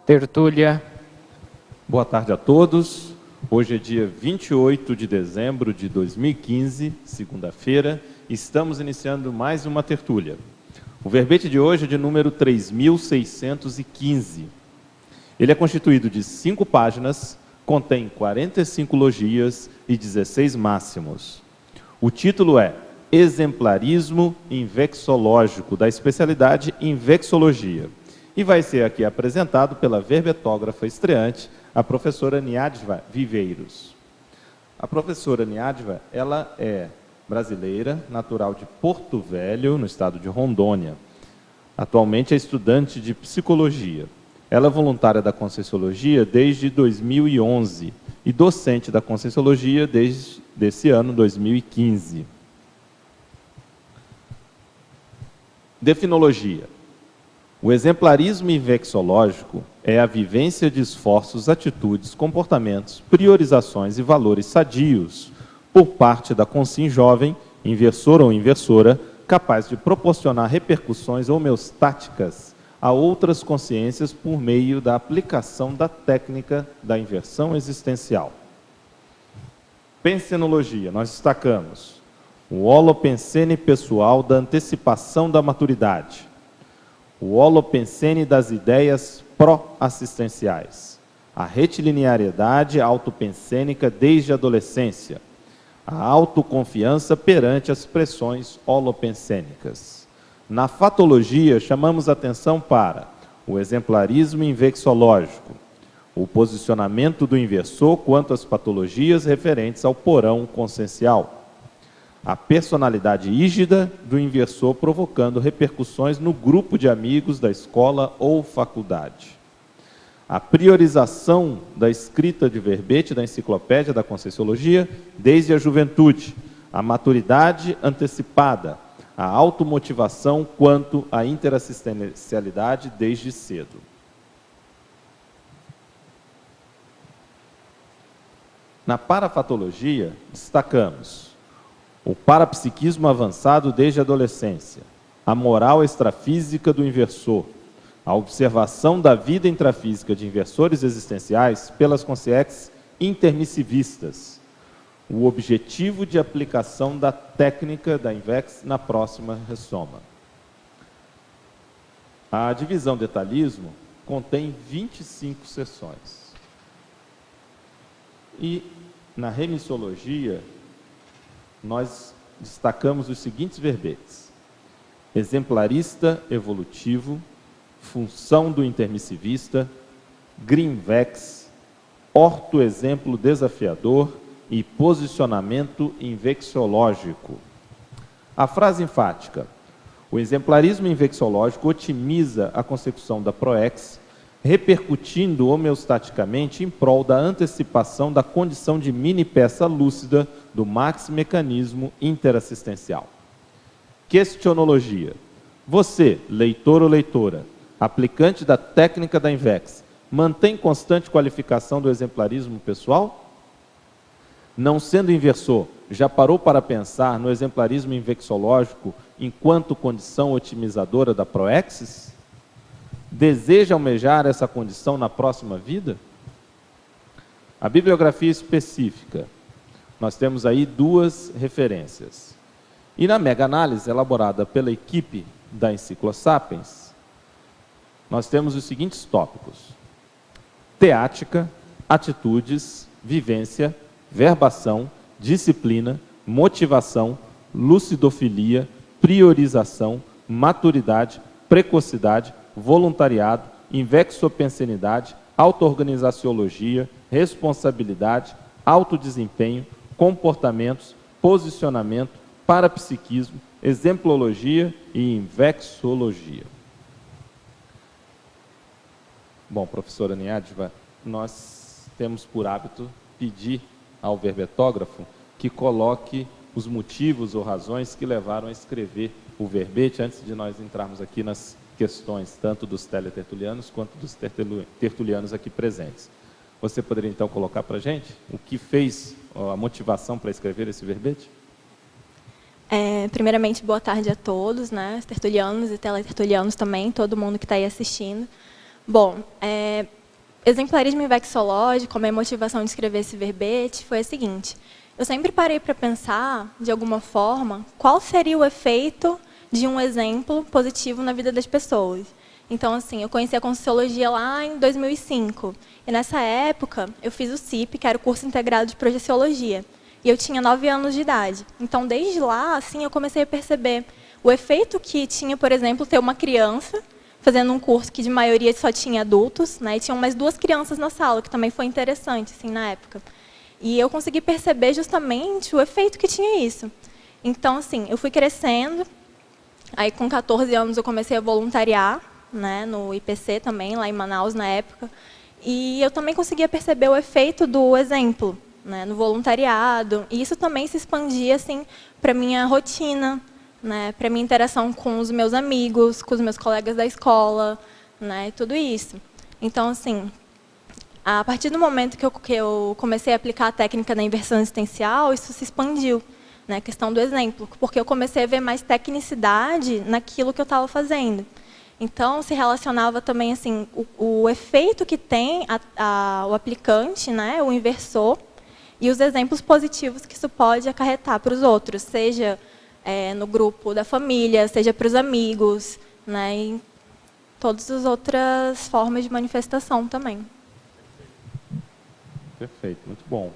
Tertúlia. Boa tarde a todos. Hoje é dia 28 de dezembro de 2015, segunda-feira. Estamos iniciando mais uma tertúlia. O verbete de hoje é de número 3615. Ele é constituído de 5 páginas, contém 45 logias e 16 máximos. O título é Exemplarismo Invexológico, da especialidade em Vexologia. E vai ser aqui apresentado pela verbetógrafa estreante, a professora Niadva Viveiros. A professora Niadva, ela é brasileira, natural de Porto Velho, no estado de Rondônia. Atualmente é estudante de psicologia. Ela é voluntária da Conscienciologia desde 2011 e docente da Conscienciologia desde esse ano, 2015. Definologia. O exemplarismo invexológico é a vivência de esforços, atitudes, comportamentos, priorizações e valores sadios por parte da consciência jovem, inversor ou inversora, capaz de proporcionar repercussões homeostáticas a outras consciências por meio da aplicação da técnica da inversão existencial. Pensenologia, nós destacamos o holopensene pessoal da antecipação da maturidade, o holopensene das ideias pró-assistenciais, a retilinearidade autopensênica desde a adolescência, a autoconfiança perante as pressões holopensênicas. Na fatologia, chamamos atenção para o exemplarismo invexológico, o posicionamento do inversor quanto às patologias referentes ao porão consciencial, a personalidade rígida do inversor provocando repercussões no grupo de amigos da escola ou faculdade. A priorização da escrita de verbete da enciclopédia da Conscienciologia desde a juventude, a maturidade antecipada, a automotivação quanto à interassistencialidade desde cedo. Na parafatologia, destacamos o parapsiquismo avançado desde a adolescência, a moral extrafísica do inversor, a observação da vida intrafísica de inversores existenciais pelas consciências intermissivistas, o objetivo de aplicação da técnica da INVEX na próxima ressoma. A divisão detalhismo contém 25 seções. E na remissologia, nós destacamos os seguintes verbetes: exemplarista evolutivo, função do intermissivista, Greenvex, ortoexemplo desafiador e posicionamento invexológico. A frase enfática: o exemplarismo invexológico otimiza a consecução da PROEX, repercutindo homeostaticamente em prol da antecipação da condição de mini-peça lúcida do maxi-mecanismo interassistencial. Questionologia. Você, leitor ou leitora, aplicante da técnica da INVEX, mantém constante qualificação do exemplarismo pessoal? Não sendo inversor, já parou para pensar no exemplarismo invexológico enquanto condição otimizadora da proexis? Deseja almejar essa condição na próxima vida? A bibliografia específica. Nós temos aí 2 referências. E na mega-análise elaborada pela equipe da Enciclosapiens, nós temos os seguintes tópicos: teática, atitudes, vivência, verbação, disciplina, motivação, lucidofilia, priorização, maturidade, precocidade, voluntariado, invexopensenidade, auto-organizaciologia, responsabilidade, autodesempenho, comportamentos, posicionamento, parapsiquismo, exemplologia e invexologia. Bom, professora Niadva, nós temos por hábito pedir ao verbetógrafo que coloque os motivos ou razões que levaram a escrever o verbete antes de nós entrarmos aqui nas questões, tanto dos teletertulianos quanto dos tertulianos aqui presentes. Você poderia então colocar para a gente o que fez a motivação para escrever esse verbete? Primeiramente, boa tarde a todos, né? Tertulianos e teletertulianos também, todo mundo que está aí assistindo. Bom, exemplarismo invexológico, a minha motivação de escrever esse verbete foi a seguinte: eu sempre parei para pensar, de alguma forma, qual seria o efeito de um exemplo positivo na vida das pessoas. Então, assim, eu conheci a Conscienciologia lá em 2005. E nessa época, eu fiz o CIP, que era o curso integrado de Projeciologia. E eu tinha 9 anos de idade. Então, desde lá, assim, eu comecei a perceber o efeito que tinha, por exemplo, ter uma criança fazendo um curso que de maioria só tinha adultos, né? E tinham mais 2 crianças na sala, que também foi interessante, assim, na época. E eu consegui perceber justamente o efeito que tinha isso. Então, assim, eu fui crescendo. Aí, com 14 anos, eu comecei a voluntariar, né, no IPC também, lá em Manaus, na época. E eu também conseguia perceber o efeito do exemplo, né, no voluntariado. E isso também se expandia assim, para a minha rotina, né, para a minha interação com os meus amigos, com os meus colegas da escola, né, tudo isso. Então, assim, a partir do momento que eu comecei a aplicar a técnica da inversão existencial, isso se expandiu, né, a questão do exemplo, porque eu comecei a ver mais tecnicidade naquilo que eu estava fazendo. Então, se relacionava também assim, o efeito que tem o aplicante, né, o inversor, e os exemplos positivos que isso pode acarretar para os outros, seja no grupo da família, seja para os amigos, né, e todas as outras formas de manifestação também. Perfeito, muito bom.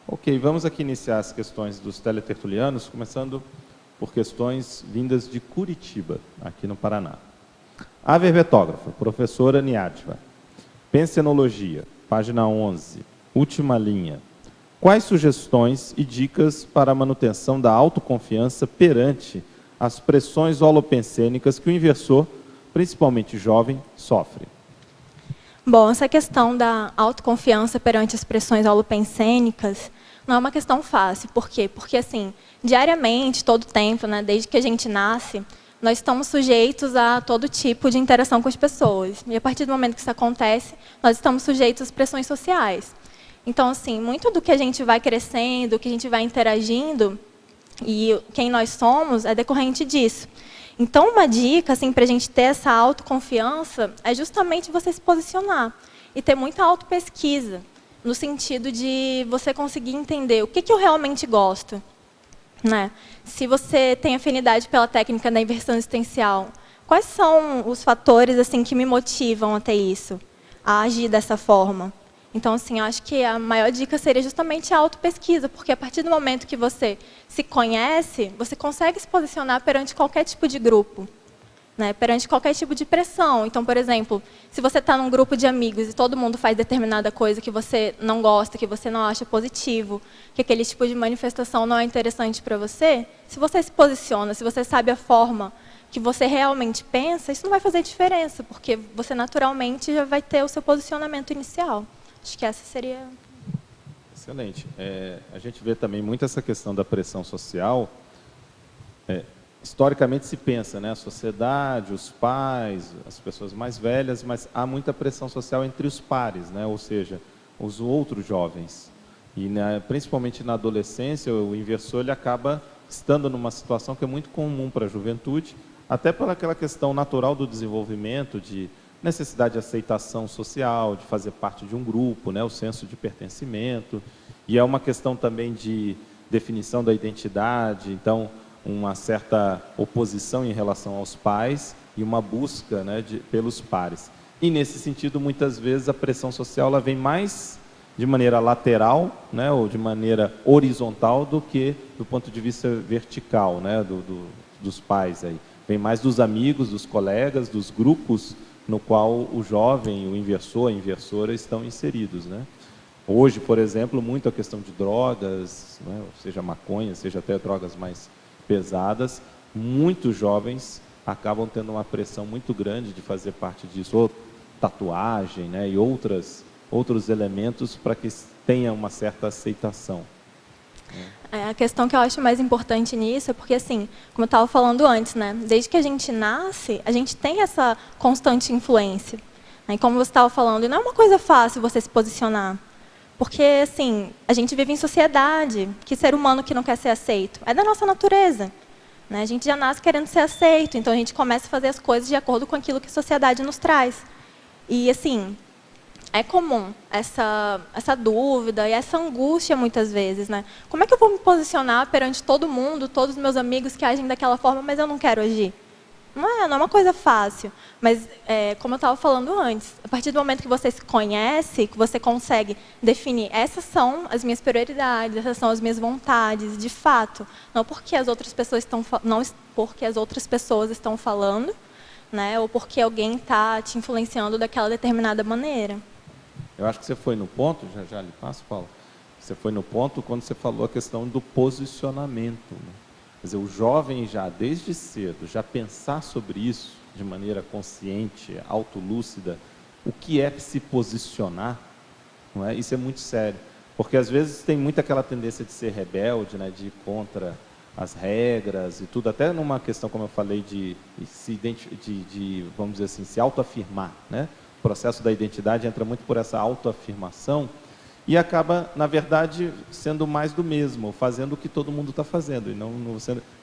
Ok, vamos aqui iniciar as questões dos teletertulianos, começando por questões vindas de Curitiba, aqui no Paraná. A verbetógrafa, professora Niadva. Pensenologia, página 11, última linha. Quais sugestões e dicas para a manutenção da autoconfiança perante as pressões holopensênicas que o inversor, principalmente jovem, sofre? Bom, essa questão da autoconfiança perante as pressões holopensênicas não é uma questão fácil. Por quê? Porque, assim, diariamente, todo tempo, né, desde que a gente nasce, nós estamos sujeitos a todo tipo de interação com as pessoas. E, a partir do momento que isso acontece, nós estamos sujeitos às pressões sociais. Então, assim, muito do que a gente vai crescendo, que a gente vai interagindo, e quem nós somos, é decorrente disso. Então, uma dica assim, para a gente ter essa autoconfiança é justamente você se posicionar e ter muita autopesquisa, no sentido de você conseguir entender o que eu realmente gosto. Né? Se você tem afinidade pela técnica da inversão existencial, quais são os fatores assim, que me motivam até isso, a agir dessa forma? Então, assim, eu acho que a maior dica seria justamente a autopesquisa, porque a partir do momento que você se conhece, você consegue se posicionar perante qualquer tipo de grupo, né? Perante qualquer tipo de pressão. Então, por exemplo, se você está num grupo de amigos e todo mundo faz determinada coisa que você não gosta, que você não acha positivo, que aquele tipo de manifestação não é interessante para você, se você se posiciona, se você sabe a forma que você realmente pensa, isso não vai fazer diferença, porque você naturalmente já vai ter o seu posicionamento inicial. Acho que essa seria... Excelente. A gente vê também muito essa questão da pressão social. Historicamente se pensa, né, a sociedade, os pais, as pessoas mais velhas, mas há muita pressão social entre os pares, né, ou seja, os outros jovens. E principalmente na adolescência, o inversor ele acaba estando numa situação que é muito comum para a juventude, até por aquela questão natural do desenvolvimento, de necessidade de aceitação social, de fazer parte de um grupo, né, o senso de pertencimento, e é uma questão também de definição da identidade, então uma certa oposição em relação aos pais e uma busca, né, pelos pares. E nesse sentido, muitas vezes a pressão social ela vem mais de maneira lateral, né, ou de maneira horizontal do que do ponto de vista vertical, né, dos pais aí. Vem mais dos amigos, dos colegas, dos grupos no qual o jovem, o inversor, a inversora estão inseridos, né? Hoje, por exemplo, muito a questão de drogas, né, seja maconha, seja até drogas mais pesadas, muitos jovens acabam tendo uma pressão muito grande de fazer parte disso, ou tatuagem, né, e outros elementos para que tenha uma certa aceitação. A questão que eu acho mais importante nisso é porque, assim, como eu estava falando antes, né, desde que a gente nasce, a gente tem essa constante influência. Né, e como você estava falando, não é uma coisa fácil você se posicionar. Porque, assim, a gente vive em sociedade, que ser humano que não quer ser aceito, é da nossa natureza. Né? A gente já nasce querendo ser aceito, então a gente começa a fazer as coisas de acordo com aquilo que a sociedade nos traz. E, assim, é comum essa dúvida e essa angústia, muitas vezes, né? Como é que eu vou me posicionar perante todo mundo, todos os meus amigos que agem daquela forma, mas eu não quero agir? Não é uma coisa fácil, mas, como eu estava falando antes, a partir do momento que você se conhece, que você consegue definir, essas são as minhas prioridades, essas são as minhas vontades, de fato, não porque as outras pessoas estão falando, né, ou porque alguém está te influenciando daquela determinada maneira. Eu acho que você foi no ponto, já lhe passo, Paulo, você foi no ponto quando você falou a questão do posicionamento, né? Quer dizer, o jovem já, desde cedo, já pensar sobre isso de maneira consciente, autolúcida, o que é se posicionar, não é? Isso é muito sério, porque às vezes tem muito aquela tendência de ser rebelde, né, de ir contra as regras e tudo, até numa questão, como eu falei, vamos dizer assim, se autoafirmar, né? O processo da identidade entra muito por essa autoafirmação, e acaba, na verdade, sendo mais do mesmo, fazendo o que todo mundo está fazendo. E não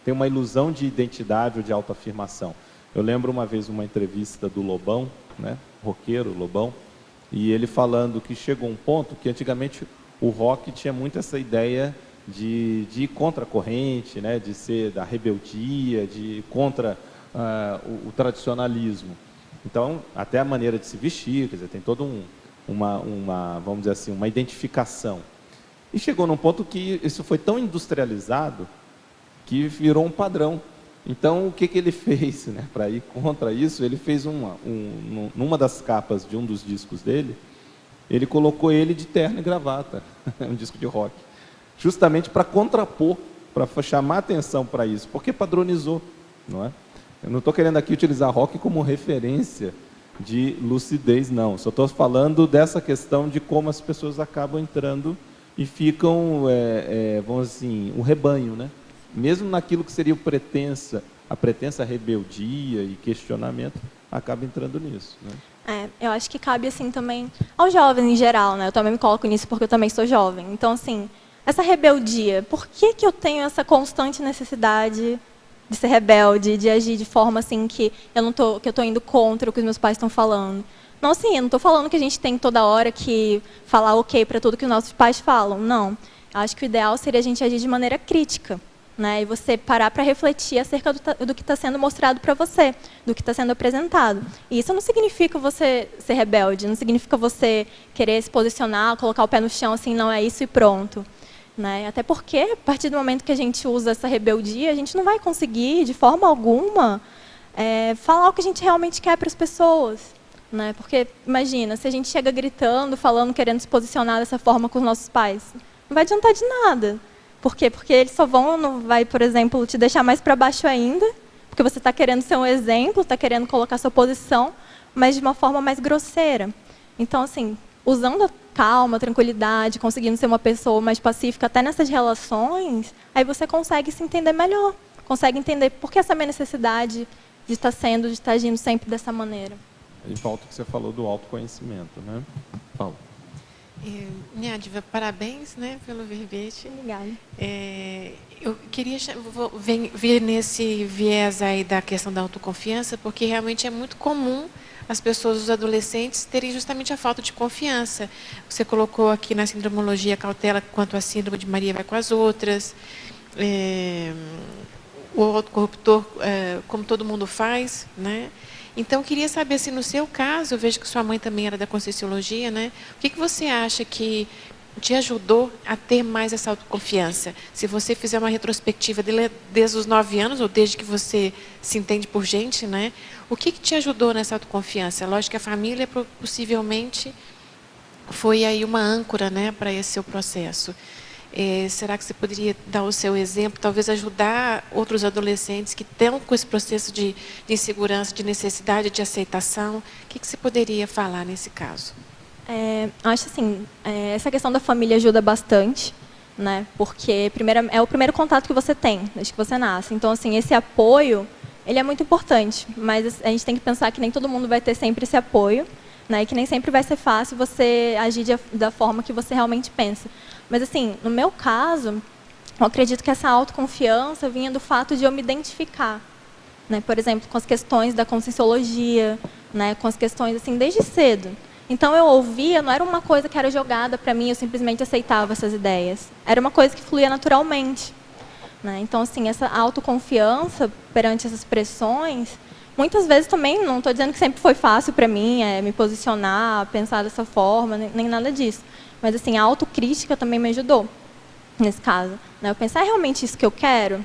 tem uma ilusão de identidade ou de autoafirmação. Eu lembro uma vez uma entrevista do Lobão, né, roqueiro Lobão, e ele falando que chegou um ponto que antigamente o rock tinha muito essa ideia de ir contra a corrente, né, de ser da rebeldia, de ir contra o tradicionalismo. Então, até a maneira de se vestir, quer dizer, tem todo vamos dizer assim, uma identificação. E chegou num ponto que isso foi tão industrializado que virou um padrão. Então, o que ele fez, né, para ir contra isso? Ele fez numa das capas de um dos discos dele, ele colocou ele de terno e gravata, um disco de rock, justamente para contrapor, para chamar atenção para isso, porque padronizou, não é? Eu não estou querendo aqui utilizar rock como referência de lucidez, não. Só estou falando dessa questão de como as pessoas acabam entrando e ficam, vamos assim, um rebanho, né? Mesmo naquilo que seria a pretensa rebeldia e questionamento, acaba entrando nisso, né? Eu acho que cabe assim também aos jovens em geral, né? Eu também me coloco nisso porque eu também sou jovem. Então, assim, essa rebeldia, por que eu tenho essa constante necessidade de ser rebelde, de agir de forma assim que eu estou indo contra o que os meus pais estão falando? Não, assim, eu não estou falando que a gente tem toda hora que falar ok para tudo que os nossos pais falam, não. Eu acho que o ideal seria a gente agir de maneira crítica, né? E você parar para refletir acerca do que está sendo mostrado para você, do que está sendo apresentado. E isso não significa você ser rebelde, não significa você querer se posicionar, colocar o pé no chão, assim, não é isso e pronto. Né? Até porque, a partir do momento que a gente usa essa rebeldia, a gente não vai conseguir, de forma alguma, falar o que a gente realmente quer para as pessoas. Né? Porque, imagina, se a gente chega gritando, falando, querendo se posicionar dessa forma com os nossos pais, não vai adiantar de nada. Por quê? Porque eles só não vai, por exemplo, te deixar mais para baixo ainda, porque você está querendo ser um exemplo, está querendo colocar sua posição, mas de uma forma mais grosseira. Então, assim, usando a calma, tranquilidade, conseguindo ser uma pessoa mais pacífica até nessas relações, aí você consegue se entender melhor, consegue entender por que essa minha necessidade de estar agindo sempre dessa maneira. E falta o que você falou do autoconhecimento, né? Paulo. Niadiva, parabéns, né, pelo verbete. Obrigada. Eu queria ver nesse viés aí da questão da autoconfiança, porque realmente é muito comum as pessoas, os adolescentes, terem justamente a falta de confiança. Você colocou aqui na sindromologia cautela quanto à síndrome de Maria vai com as outras, o autocorruptor, como todo mundo faz, né? Então, queria saber se no seu caso, eu vejo que sua mãe também era da Conscienciologia, né? O que você acha que te ajudou a ter mais essa autoconfiança? Se você fizer uma retrospectiva desde os 9 anos, ou desde que você se entende por gente, né? O que te ajudou nessa autoconfiança? Lógico que a família possivelmente foi aí uma âncora, né, para esse seu processo. Será que você poderia dar o seu exemplo, talvez ajudar outros adolescentes que estão com esse processo de insegurança, de necessidade de aceitação? O que você poderia falar nesse caso? Acho assim, essa questão da família ajuda bastante, né? Porque é o primeiro contato que você tem desde que você nasce. Então, assim, esse apoio, ele é muito importante, mas a gente tem que pensar que nem todo mundo vai ter sempre esse apoio, né? E que nem sempre vai ser fácil você agir da forma que você realmente pensa. Mas, assim, no meu caso, eu acredito que essa autoconfiança vinha do fato de eu me identificar, né? Por exemplo, com as questões da conscienciologia, né, com as questões assim desde cedo. Então eu ouvia, não era uma coisa que era jogada para mim, eu simplesmente aceitava essas ideias. Era uma coisa que fluía naturalmente, né? Então assim, essa autoconfiança perante essas pressões, muitas vezes também, não estou dizendo que sempre foi fácil para mim me posicionar, pensar dessa forma, nem nada disso. Mas assim, a autocrítica também me ajudou nesse caso, né? Eu pensar, é realmente isso que eu quero?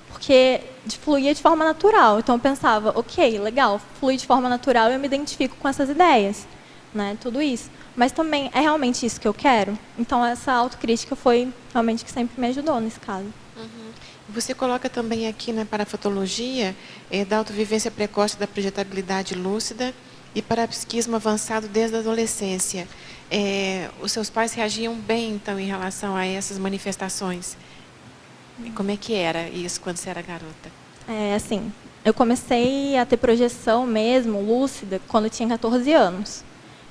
Porque fluía de forma natural. Então eu pensava, ok, legal, flui de forma natural e eu me identifico com essas ideias, né? Tudo isso. Mas também, é realmente isso que eu quero? Então essa autocrítica foi realmente que sempre me ajudou nesse caso. Uhum. Você coloca também aqui na parafotologia da autovivência precoce da projetabilidade lúcida e parapsiquismo avançado desde a adolescência. Os seus pais reagiam bem, então, em relação a essas manifestações? E como é que era isso quando você era garota? Assim, eu comecei a ter projeção mesmo, lúcida, quando eu tinha 14 anos.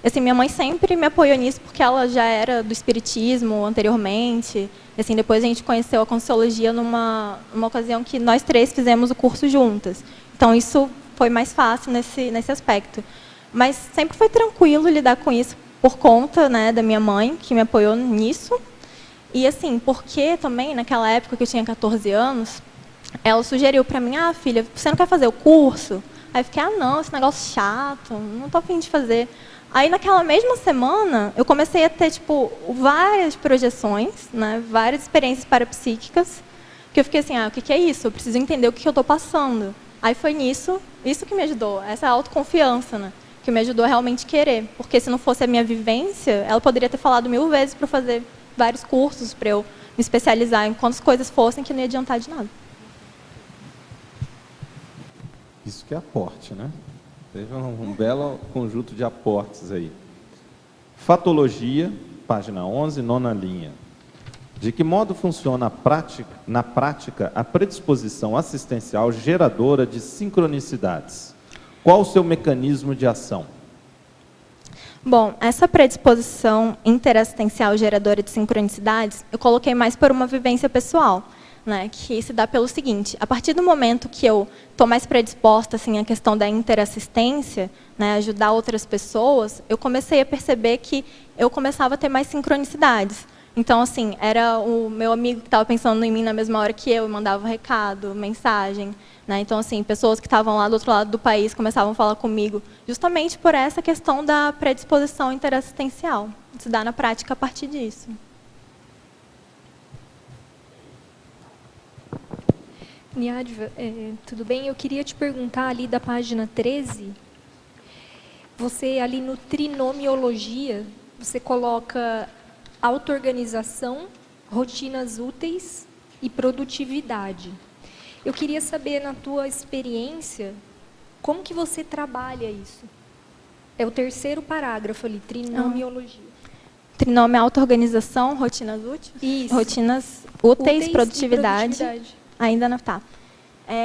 Assim, minha mãe sempre me apoiou nisso, porque ela já era do espiritismo anteriormente. Assim, depois a gente conheceu a Conscienciologia numa ocasião que nós três fizemos o curso juntas. Então, isso foi mais fácil nesse aspecto. Mas sempre foi tranquilo lidar com isso por conta, né, da minha mãe, que me apoiou nisso. E, assim, porque também, naquela época que eu tinha 14 anos, ela sugeriu para mim, filha, você não quer fazer o curso? Aí eu fiquei, não, esse negócio chato, não estou a fim de fazer. Aí, naquela mesma semana, eu comecei a ter, tipo, várias projeções, né, várias experiências parapsíquicas, que eu fiquei assim, o que é isso? Eu preciso entender o que eu estou passando. Aí foi isso que me ajudou, essa autoconfiança, né, que me ajudou a realmente querer. Porque se não fosse a minha vivência, ela poderia ter falado 1000 vezes para eu fazer vários cursos, para eu me especializar em quantas coisas fossem, que não ia adiantar de nada. Isso que é aporte, né? Teve um belo conjunto de aportes aí. Fatologia, página 11, nona linha. De que modo funciona na prática a predisposição assistencial geradora de sincronicidades? Qual o seu mecanismo de ação? Bom, essa predisposição interassistencial geradora de sincronicidades, eu coloquei mais por uma vivência pessoal, né, que se dá pelo seguinte: a partir do momento que eu estou mais predisposta assim, à questão da interassistência, né, ajudar outras pessoas, eu comecei a perceber que eu começava a ter mais sincronicidades. Então, assim, era o meu amigo que estava pensando em mim na mesma hora que eu mandava recado, mensagem, né? Então, assim, pessoas que estavam lá do outro lado do país começavam a falar comigo, justamente por essa questão da predisposição interassistencial. Se dá na prática a partir disso. Niadva, tudo bem? Eu queria te perguntar ali da página 13, você ali no trinomiologia, você coloca auto-organização, rotinas úteis e produtividade. Eu queria saber, na tua experiência, como que você trabalha isso? É o terceiro parágrafo ali, trinomiologia. Trinômio é auto-organização, rotinas úteis? Isso. Rotinas úteis, produtividade. Ainda não está.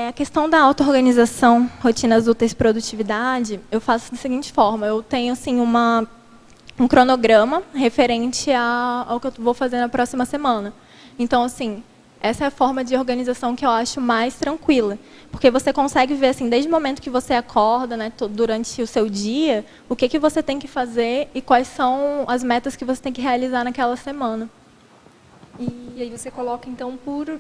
A questão da auto-organização, rotinas úteis, produtividade, eu faço da seguinte forma: eu tenho assim, um cronograma referente ao que eu vou fazer na próxima semana. Então, assim, essa é a forma de organização que eu acho mais tranquila, porque você consegue ver, assim, desde o momento que você acorda, né, durante o seu dia, o que você tem que fazer e quais são as metas que você tem que realizar naquela semana. E aí você coloca, então, por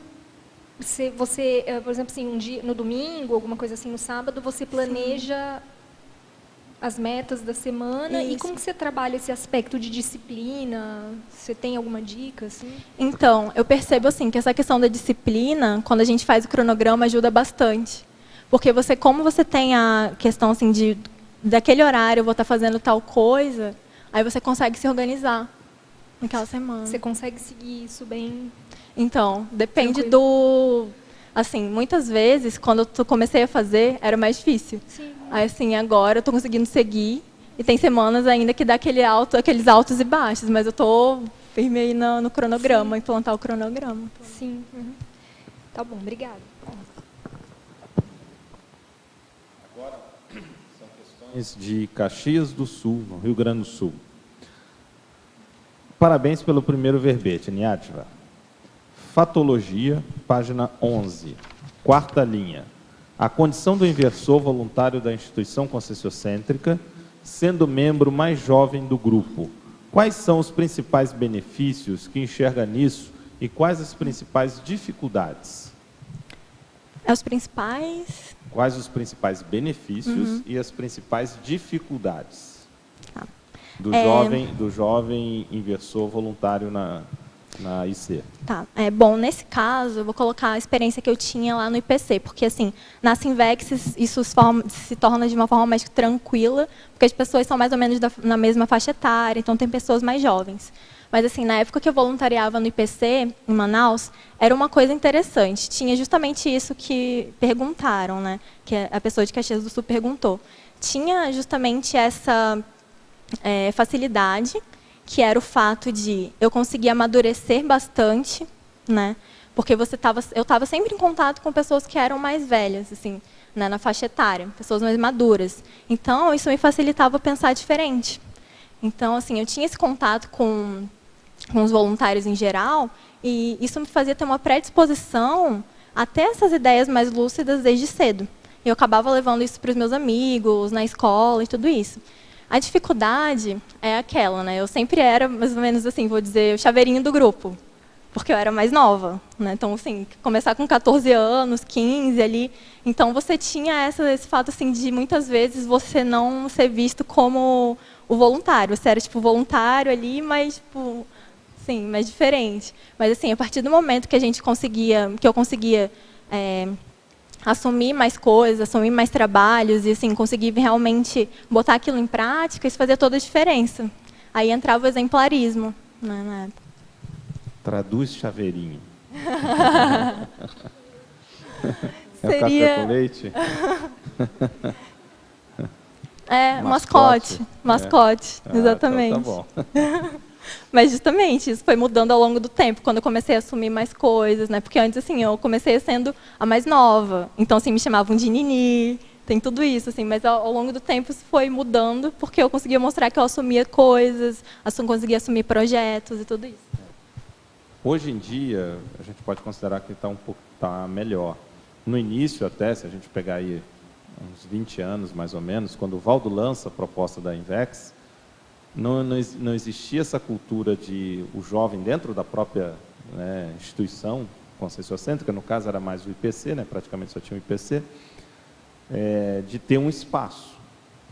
exemplo, assim, um dia, no domingo, alguma coisa assim, no sábado, você planeja as metas da semana. Isso. E como que você trabalha esse aspecto de disciplina? Você tem alguma dica? Assim? Então, eu percebo assim, que essa questão da disciplina, quando a gente faz o cronograma, ajuda bastante. Porque como você tem a questão assim, daquele horário eu vou estar fazendo tal coisa, aí você consegue se organizar naquela semana. Você consegue seguir isso bem? Então, depende do... Assim, muitas vezes, quando eu comecei a fazer, era mais difícil. Sim. Aí, assim, agora eu estou conseguindo seguir. E tem semanas ainda que dá aqueles altos e baixos, mas eu estou firme aí no cronograma, implantar o cronograma. Sim. Uhum. Tá bom, obrigada. Agora, são questões de Caxias do Sul, no Rio Grande do Sul. Parabéns pelo primeiro verbete, Niadva. Fatologia, página 11, quarta linha. a condição do inversor voluntário da instituição conscienciocêntrica, sendo membro mais jovem do grupo. Quais são os principais benefícios que enxerga nisso e quais as principais dificuldades? Os principais... Quais os principais benefícios e as principais dificuldades do jovem inversor voluntário na IC? Tá. Bom, nesse caso, eu vou colocar a experiência que eu tinha lá no IPC, porque, assim, na Sinvex isso se torna de uma forma mais tranquila, porque as pessoas são mais ou menos na mesma faixa etária, então tem pessoas mais jovens. Mas, assim, na época que eu voluntariava no IPC, em Manaus, era uma coisa interessante. Tinha justamente isso que perguntaram, né? Que a pessoa de Caxias do Sul perguntou. Tinha justamente essa facilidade, que era o fato de eu conseguir amadurecer bastante, né? Porque eu estava sempre em contato com pessoas que eram mais velhas, assim, né, na faixa etária, pessoas mais maduras. Então, isso me facilitava pensar diferente. Então, assim, eu tinha esse contato com os voluntários em geral, e isso me fazia ter uma predisposição até essas ideias mais lúcidas desde cedo. E eu acabava levando isso para os meus amigos, na escola e tudo isso. A dificuldade é aquela, né? Eu sempre era, mais ou menos assim, vou dizer, o chaveirinho do grupo, porque eu era mais nova, né? Então, assim, começar com 14 anos, 15 ali, então você tinha esse fato, assim, de muitas vezes você não ser visto como o voluntário. Você era, tipo, voluntário ali, mas, tipo, sim, mais diferente. Mas, assim, a partir do momento que eu conseguia assumir mais coisas, assumir mais trabalhos e, assim, conseguir realmente botar aquilo em prática, isso fazia toda a diferença. Aí entrava o exemplarismo, né, na época. Traduz chaveirinho. Seria... É o café com leite? Mascote, exatamente. Então tá bom. Mas justamente isso foi mudando ao longo do tempo, quando eu comecei a assumir mais coisas, né? Porque antes, assim, eu comecei sendo a mais nova, então, assim, me chamavam de Nini, tem tudo isso, assim, mas ao longo do tempo isso foi mudando, porque eu conseguia mostrar que eu assumia coisas, conseguia assumir projetos e tudo isso. Hoje em dia, a gente pode considerar que tá melhor. No início até, se a gente pegar aí uns 20 anos, mais ou menos, quando o Valdo lança a proposta da Invex, não existia essa cultura de o jovem dentro da própria, né, instituição conscienciocêntrica, no caso era mais o IPC, né, praticamente só tinha o IPC, de ter um espaço.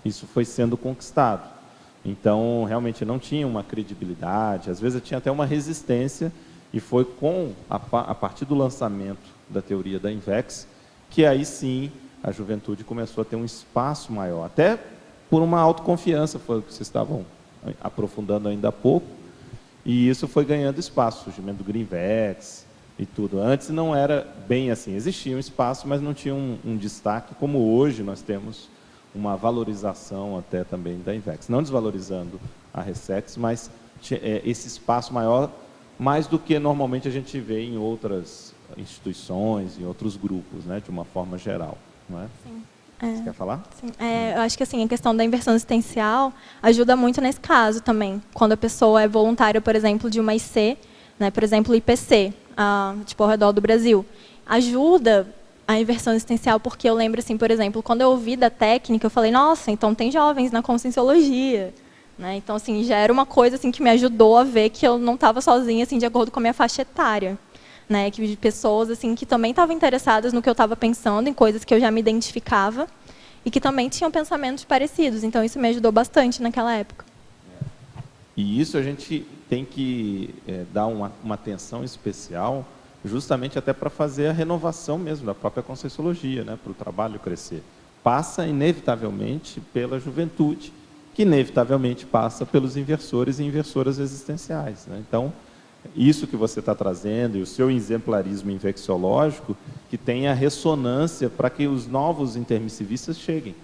Isso foi sendo conquistado. Então, realmente não tinha uma credibilidade, às vezes tinha até uma resistência, e foi a partir do lançamento da teoria da Invex, que aí sim a juventude começou a ter um espaço maior, até por uma autoconfiança, foi o que vocês estavam aprofundando ainda há pouco, e isso foi ganhando espaço, surgimento do Greenvex e tudo. Antes não era bem assim, existia um espaço, mas não tinha um destaque, como hoje nós temos uma valorização até também da Invex. Não desvalorizando a Ressex, mas esse espaço maior, mais do que normalmente a gente vê em outras instituições, em outros grupos, né, de uma forma geral. Não é? Sim. Você quer falar? Sim. Eu acho que, assim, a questão da inversão existencial ajuda muito nesse caso também. Quando a pessoa é voluntária, por exemplo, de uma IC, né, por exemplo, IPC, tipo, ao redor do Brasil, ajuda a inversão existencial, porque eu lembro, assim, por exemplo, quando eu ouvi da técnica, eu falei, nossa, então tem jovens na conscienciologia, né? Então, assim, já era uma coisa, assim, que me ajudou a ver que eu não estava sozinha, assim, de acordo com a minha faixa etária. Né, de pessoas assim, que também estavam interessadas no que eu estava pensando, em coisas que eu já me identificava, e que também tinham pensamentos parecidos. Então, isso me ajudou bastante naquela época. E isso a gente tem que dar uma atenção especial, justamente até para fazer a renovação mesmo da própria conscienciologia, né, para o trabalho crescer. Passa, inevitavelmente, pela juventude, que inevitavelmente passa pelos inversores e inversoras existenciais, né? Então, isso que você está trazendo e o seu exemplarismo infecciológico que tenha ressonância para que os novos intermissivistas cheguem.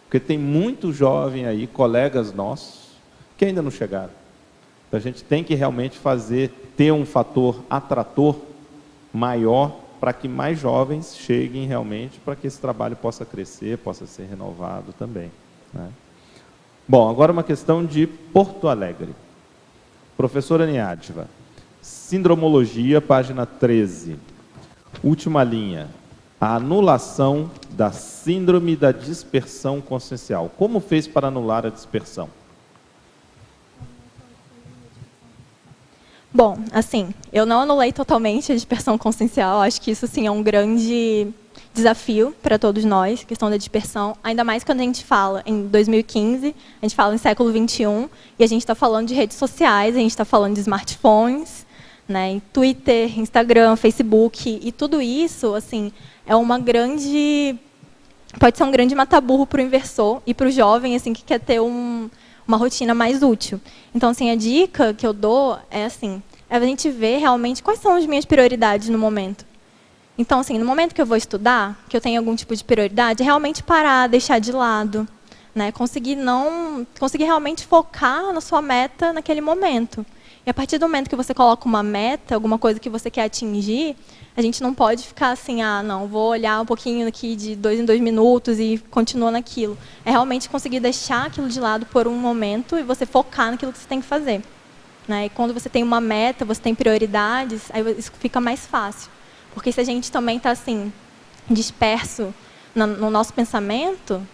Porque tem muito jovem aí, colegas nossos, que ainda não chegaram. Então, a gente tem que realmente ter um fator atrator maior para que mais jovens cheguem realmente, para que esse trabalho possa crescer, possa ser renovado também, né? Bom, agora uma questão de Porto Alegre. Professora Niádva, Sindromologia, página 13. Última linha. a anulação da síndrome da dispersão consciencial. Como fez para anular a dispersão? Bom, assim, eu não anulei totalmente a dispersão consciencial, acho que isso, sim, é um grande desafio para todos nós, questão da dispersão, ainda mais quando a gente fala em 2015, a gente fala em século XXI, e a gente está falando de redes sociais, a gente está falando de smartphones, né, em Twitter, Instagram, Facebook, e tudo isso, assim, é uma grande... pode ser um grande mata-burro para o inversor e para o jovem, assim, que quer ter uma rotina mais útil. Então, assim, a dica que eu dou é assim, é a gente ver realmente quais são as minhas prioridades no momento. Então, assim, no momento que eu vou estudar, que eu tenho algum tipo de prioridade, é realmente parar, deixar de lado, né? Conseguir realmente focar na sua meta naquele momento. E a partir do momento que você coloca uma meta, alguma coisa que você quer atingir, a gente não pode ficar assim, ah, não, vou olhar um pouquinho aqui de 2 em 2 minutos e continua naquilo. É realmente conseguir deixar aquilo de lado por um momento e você focar naquilo que você tem que fazer, né? E quando você tem uma meta, você tem prioridades, aí isso fica mais fácil. Porque se a gente também está assim, disperso no nosso pensamento,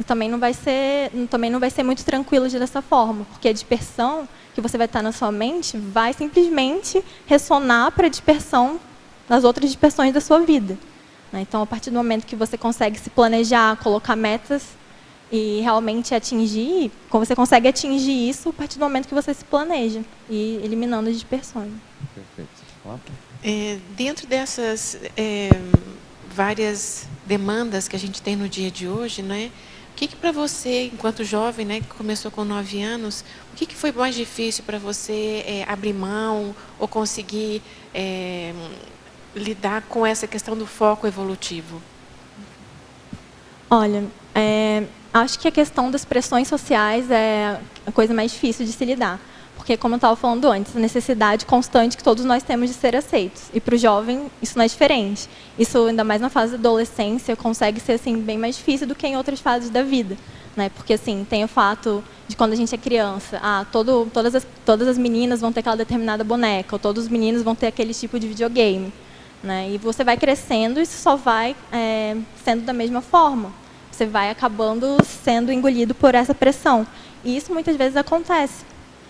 também não vai ser muito tranquilo dessa forma, porque a dispersão que você vai estar na sua mente vai simplesmente ressonar para a dispersão nas outras dispersões da sua vida, né? Então, a partir do momento que você consegue se planejar, colocar metas e realmente atingir, quando você consegue atingir isso, a partir do momento que você se planeja e eliminando as dispersões. Perfeito. Dentro dessas várias demandas que a gente tem no dia de hoje, né? O que para você, enquanto jovem, né, que começou com 9 anos, o que foi mais difícil para você abrir mão ou conseguir lidar com essa questão do foco evolutivo? Olha, acho que a questão das pressões sociais é a coisa mais difícil de se lidar. Porque, como eu estava falando antes, a necessidade constante que todos nós temos de ser aceitos. E para o jovem, isso não é diferente. Isso, ainda mais na fase da adolescência, consegue ser assim, bem mais difícil do que em outras fases da vida, né? Porque assim, tem o fato de quando a gente é criança, todas as meninas vão ter aquela determinada boneca, ou todos os meninos vão ter aquele tipo de videogame, né? E você vai crescendo e isso só vai sendo da mesma forma. Você vai acabando sendo engolido por essa pressão. E isso muitas vezes acontece,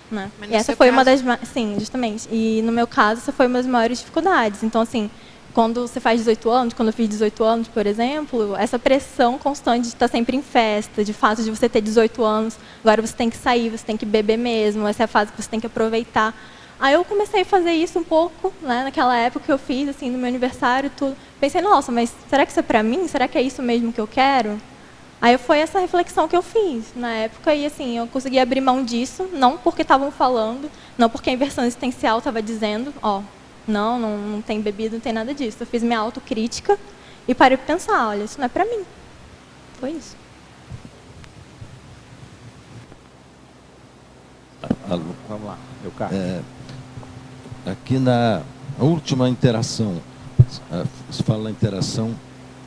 né? E essa foi uma das... Sim, justamente. E no meu caso, essa foi uma das maiores dificuldades. Então, assim, quando você faz 18 anos, quando eu fiz 18 anos, por exemplo, essa pressão constante de estar sempre em festa, de fato de você ter 18 anos, agora você tem que sair, você tem que beber mesmo, essa é a fase que você tem que aproveitar. Aí eu comecei a fazer isso um pouco, né, naquela época que eu fiz, assim, no meu aniversário e tudo. Pensei, nossa, mas será que isso é pra mim? Será que é isso mesmo que eu quero? Aí foi essa reflexão que eu fiz na época e assim, eu consegui abrir mão disso, não porque estavam falando, não porque a inversão existencial estava dizendo, ó, não tem bebida, não tem nada disso. Eu fiz minha autocrítica e parei para pensar, olha, isso não é para mim. Foi isso. Alô. Vamos lá, meu carro. Aqui na última interação, se fala na interação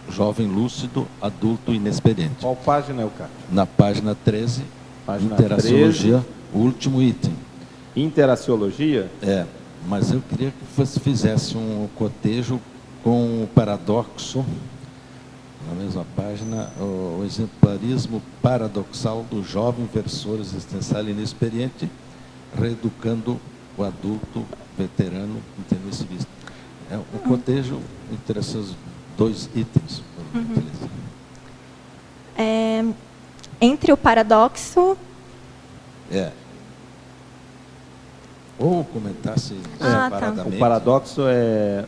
jovem lúcido, adulto inexperiente. Qual página é o cara? Na página 13, página Interaciologia, 13. O último item. Interaciologia? Mas eu queria que você fizesse um cotejo com o paradoxo, na mesma página, o exemplarismo paradoxal do jovem versor existencial inexperiente, reeducando o adulto veterano intermissivista. O cotejo interessa os 2 itens. Entre o paradoxo... Ou comentasse separadamente. O paradoxo é...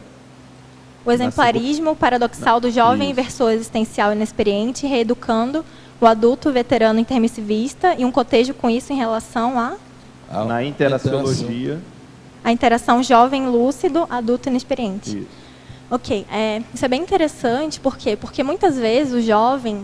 O exemplarismo paradoxal do jovem versor existencial inexperiente, reeducando o adulto veterano intermissivista, e um cotejo com isso em relação na interaciologia. A interação jovem lúcido, adulto inexperiente. Isso. Ok, isso é bem interessante, por quê? Porque muitas vezes o jovem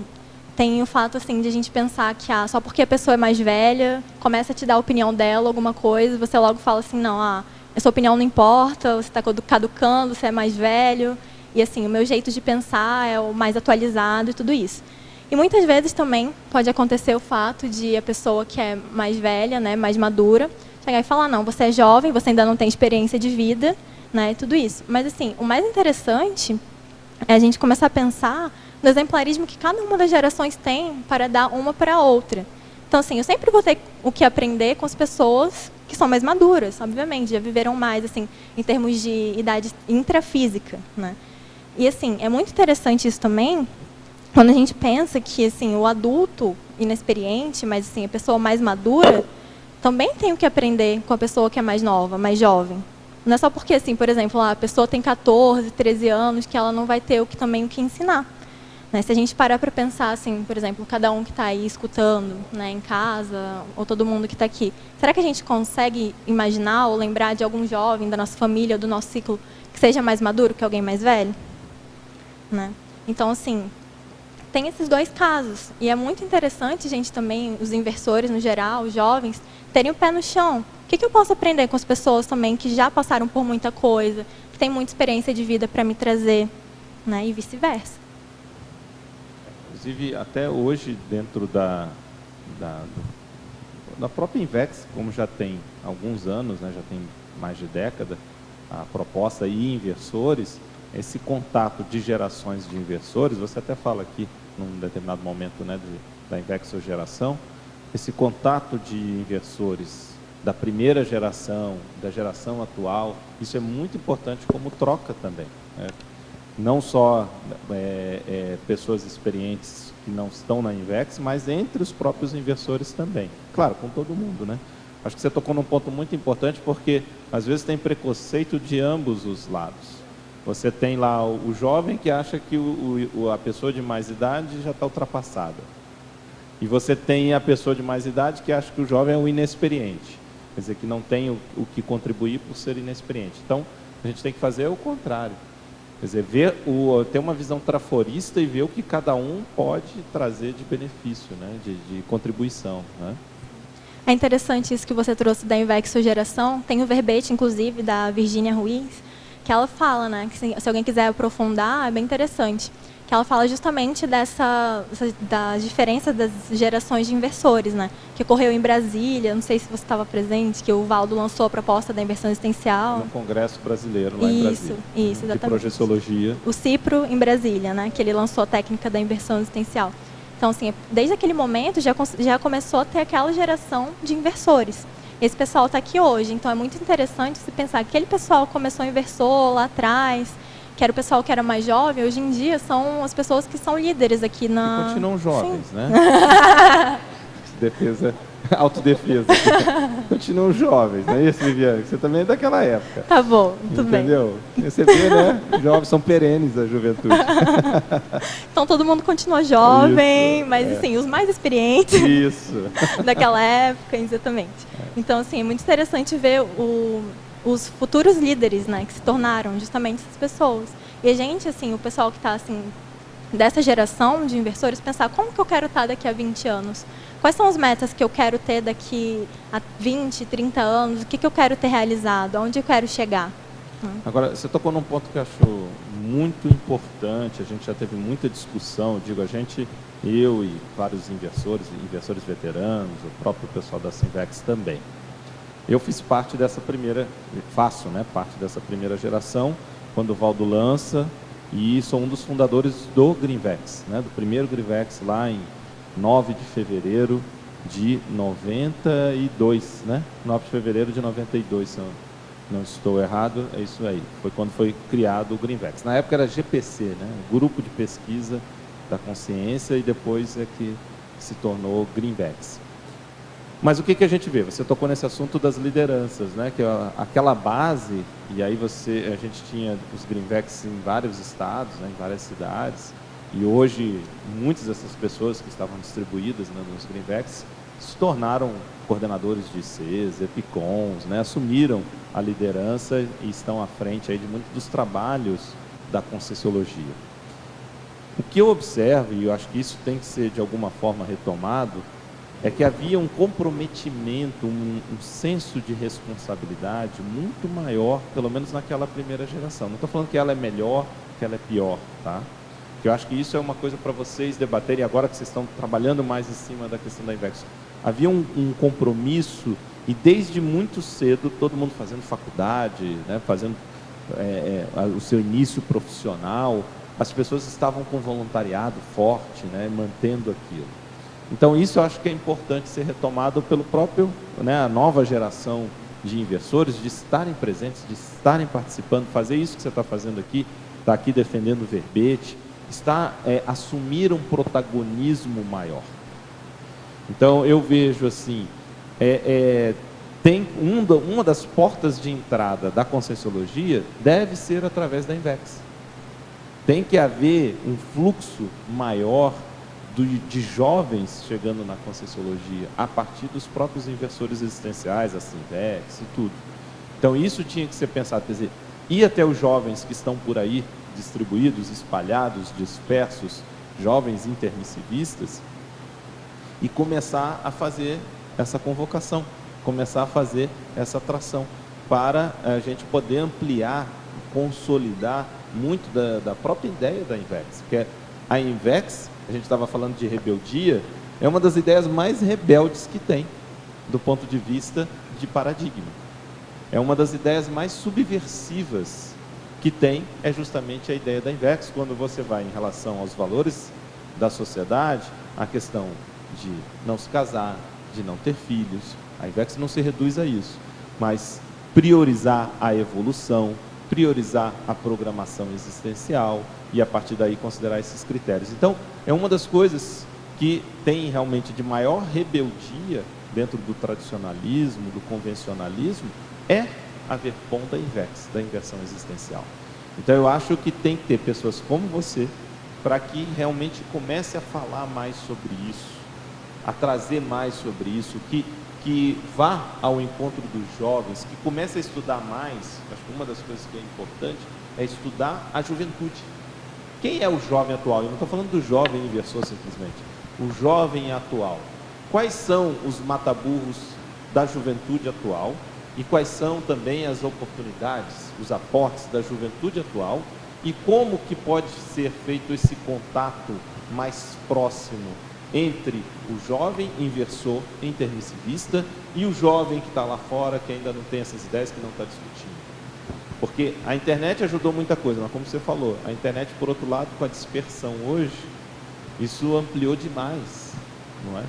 tem o fato assim, de a gente pensar que só porque a pessoa é mais velha, começa a te dar a opinião dela, alguma coisa, você logo fala assim, não, a sua opinião não importa, você está caducando, você é mais velho, e assim, o meu jeito de pensar é o mais atualizado e tudo isso. E muitas vezes também pode acontecer o fato de a pessoa que é mais velha, né, mais madura, chegar e falar, não, você é jovem, você ainda não tem experiência de vida, né, tudo isso. Mas assim, o mais interessante é a gente começar a pensar no exemplarismo que cada uma das gerações tem para dar uma para a outra. Então, assim, eu sempre vou ter o que aprender com as pessoas que são mais maduras, obviamente, já viveram mais, assim, em termos de idade intrafísica, né? E, assim, é muito interessante isso também, quando a gente pensa que, assim, o adulto inexperiente, mas, assim, a pessoa mais madura, também tem o que aprender com a pessoa que é mais nova, mais jovem. Não é só porque, assim, por exemplo, a pessoa tem 14, 13 anos, que ela não vai ter também o que ensinar. Né? Se a gente parar para pensar, assim, por exemplo, cada um que está aí escutando, né, em casa, ou todo mundo que está aqui, será que a gente consegue imaginar ou lembrar de algum jovem da nossa família ou do nosso ciclo que seja mais maduro que alguém mais velho? Né? Então, assim, tem esses dois casos. E é muito interessante, gente, também, os inversores, no geral, os jovens, terem o pé no chão. O que eu posso aprender com as pessoas também que já passaram por muita coisa, que têm muita experiência de vida para me trazer, né? E vice-versa. Inclusive, até hoje, dentro da própria Invex, como já tem alguns anos, né, já tem mais de década, a proposta e inversores, esse contato de gerações de inversores, você até fala aqui, num determinado momento, né, da Invex ou geração, esse contato de inversores da primeira geração, da geração atual, isso é muito importante como troca também, né? Não só pessoas experientes que não estão na Invex, mas entre os próprios inversores também. Claro, com todo mundo, né? Acho que você tocou num ponto muito importante, porque às vezes tem preconceito de ambos os lados. Você tem lá o jovem que acha que a pessoa de mais idade já está ultrapassada. E você tem a pessoa de mais idade que acha que o jovem é o inexperiente. Quer dizer, que não tem o que contribuir por ser inexperiente. Então, a gente tem que fazer o contrário. Quer dizer, ter uma visão traforista e ver o que cada um pode trazer de benefício, né? de contribuição. Né? É interessante isso que você trouxe da Invex Geração. Tem o verbete, inclusive, da Virginia Ruiz, que ela fala, né, que se alguém quiser aprofundar, é bem interessante, que ela fala justamente das diferenças das gerações de inversores, né, que ocorreu em Brasília, não sei se você estava presente, que o Valdo lançou a proposta da inversão existencial. No Congresso Brasileiro, lá em Brasília. Isso, exatamente. De projeciologia. O CIPRO em Brasília, né, que ele lançou a técnica da inversão existencial. Então, assim, desde aquele momento já começou a ter aquela geração de inversores. Esse pessoal está aqui hoje, então é muito interessante se pensar que aquele pessoal começou inversor lá atrás, que era o pessoal que era mais jovem, hoje em dia são as pessoas que são líderes aqui na... E continuam jovens, sim, né? Defesa, autodefesa. Continuam jovens, não é isso, Viviane? Você também é daquela época. Tá bom, tudo bem. Entendeu? Você vê, né? Jovens são perenes da juventude. Então todo mundo continua jovem, isso, mas assim, os mais experientes isso. daquela época, exatamente. Então, assim, é muito interessante ver os futuros líderes, né, que se tornaram justamente essas pessoas. E a gente, assim, o pessoal que está, assim, dessa geração de inversores, pensar como que eu quero estar daqui a 20 anos? Quais são as metas que eu quero ter daqui a 20, 30 anos? O que eu quero ter realizado? Aonde eu quero chegar? Agora, você tocou num ponto que eu acho muito importante, a gente já teve muita discussão, digo, eu e vários inversores veteranos, o próprio pessoal da Sinvex também. Eu fiz parte dessa faço, né, parte dessa primeira geração, quando o Valdo lança, e sou um dos fundadores do Greenvex, né, do primeiro Greenvex lá em 9 de fevereiro de 92, né? 9 de fevereiro de 92, se eu não estou errado, é isso aí. Foi quando foi criado o Greenvex. Na época era GPC, né? Grupo de Pesquisa da Consciência, e depois é que se tornou Greenvex. Mas o que a gente vê? Você tocou nesse assunto das lideranças, né? Que aquela base, e aí a gente tinha os Greenvex em vários estados, né? Em várias cidades, e hoje muitas dessas pessoas que estavam distribuídas, né, nos Greenvex se tornaram coordenadores de ICs, EPICONs, né? Assumiram a liderança e estão à frente aí de muitos dos trabalhos da Conscienciologia. O que eu observo, e eu acho que isso tem que ser de alguma forma retomado, é que havia um comprometimento, um senso de responsabilidade muito maior, pelo menos naquela primeira geração. Não estou falando que ela é melhor, que ela é pior, tá? Porque eu acho que isso é uma coisa para vocês debaterem agora que vocês estão trabalhando mais em cima da questão da Invex. Havia um compromisso, e desde muito cedo, todo mundo fazendo faculdade, né, fazendo o seu início profissional, as pessoas estavam com voluntariado forte, né, mantendo aquilo. Então isso eu acho que é importante ser retomado pelo próprio, né, a nova geração de inversores, de estarem presentes, de estarem participando, fazer isso que você está fazendo aqui, está aqui defendendo o verbete, assumir um protagonismo maior. Então eu vejo assim, tem uma das portas de entrada da Conscienciologia deve ser através da Invex. Tem que haver um fluxo maior de jovens chegando na Conscienciologia a partir dos próprios inversores existenciais, a Invex e tudo. Então isso tinha que ser pensado, quer dizer, ir até os jovens que estão por aí, distribuídos, espalhados, dispersos, jovens intermissivistas, e começar a fazer essa convocação, começar a fazer essa atração, para a gente poder ampliar, consolidar muito da própria ideia da Invex. Porque a Invex, a gente estava falando de rebeldia, é uma das ideias mais rebeldes que tem, do ponto de vista de paradigma. É uma das ideias mais subversivas que tem, é justamente a ideia da Invex, quando você vai em relação aos valores da sociedade, a questão de não se casar, de não ter filhos. A Invex não se reduz a isso, mas priorizar a evolução, priorizar a programação existencial e a partir daí considerar esses critérios. Então, é uma das coisas que tem realmente de maior rebeldia dentro do tradicionalismo, do convencionalismo, é haver ponto da Invex, da inversão existencial. Então eu acho que tem que ter pessoas como você, para que realmente comece a falar mais sobre isso, a trazer mais sobre isso, que vá ao encontro dos jovens, que comece a estudar mais. Acho que uma das coisas que é importante é estudar a juventude. Quem é o jovem atual? Eu não estou falando do jovem inversor simplesmente. O jovem atual. Quais são os mataburros da juventude atual? E quais são também as oportunidades, os aportes da juventude atual? E como que pode ser feito esse contato mais próximo entre o jovem inversor intermissivista e o jovem que está lá fora, que ainda não tem essas ideias, que não está discutindo? Porque a internet ajudou muita coisa, mas como você falou, a internet, por outro lado, com a dispersão hoje, isso ampliou demais, não é?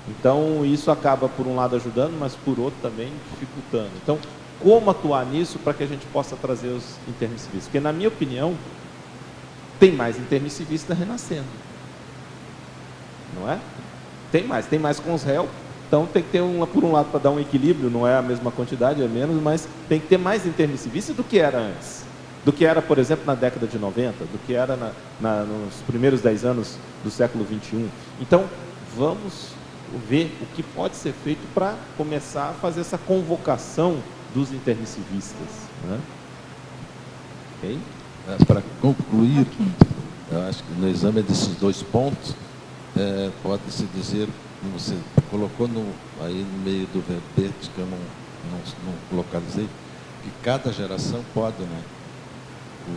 Então, isso acaba, por um lado, ajudando, mas por outro também dificultando. Então, como atuar nisso para que a gente possa trazer os intermissivistas? Porque, na minha opinião, tem mais intermissivista renascendo. Não é? Tem mais com os réus. Então, tem que ter, por um lado, para dar um equilíbrio, não é a mesma quantidade, é menos, mas tem que ter mais intermissivista do que era antes. Do que era, por exemplo, na década de 90, do que era nos primeiros 10 anos do século XXI. Então, vamos ver o que pode ser feito para começar a fazer essa convocação dos intermissivistas, né? Okay? Para concluir, eu acho que no exame desses dois pontos, pode-se dizer, como você colocou aí no meio do verbete, que eu não localizei, que cada geração pode, né,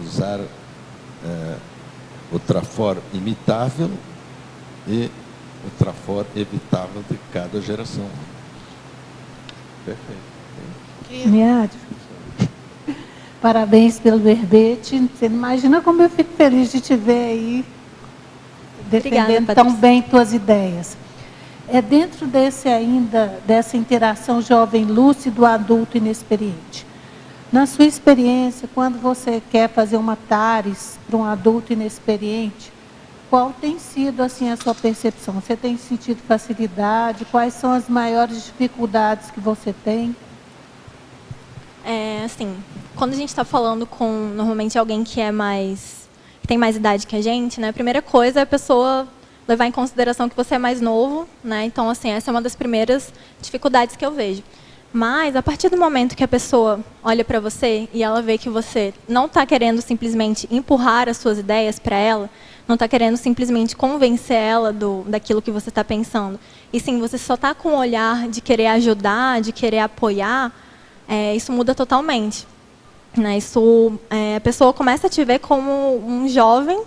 usar o trafor imitável e o trafor evitável de cada geração. Perfeito. Niádvia, parabéns pelo verbete. Você não imagina como eu fico feliz de te ver aí defendendo Obrigada, tão bem tuas ideias. É dentro dessa interação jovem lúcido, adulto inexperiente. Na sua experiência, quando você quer fazer uma TARES para um adulto inexperiente, qual tem sido assim a sua percepção? Você tem sentido facilidade? Quais são as maiores dificuldades que você tem? Assim, quando a gente está falando com, normalmente, alguém que tem mais idade que a gente, né? A primeira coisa é a pessoa levar em consideração que você é mais novo, né? Então, assim, essa é uma das primeiras dificuldades que eu vejo. Mas, a partir do momento que a pessoa olha para você e ela vê que você não está querendo simplesmente empurrar as suas ideias para ela, não está querendo simplesmente convencer ela daquilo que você está pensando, e sim, você só está com o olhar de querer ajudar, de querer apoiar, isso muda totalmente. Né? A pessoa começa a te ver como um jovem,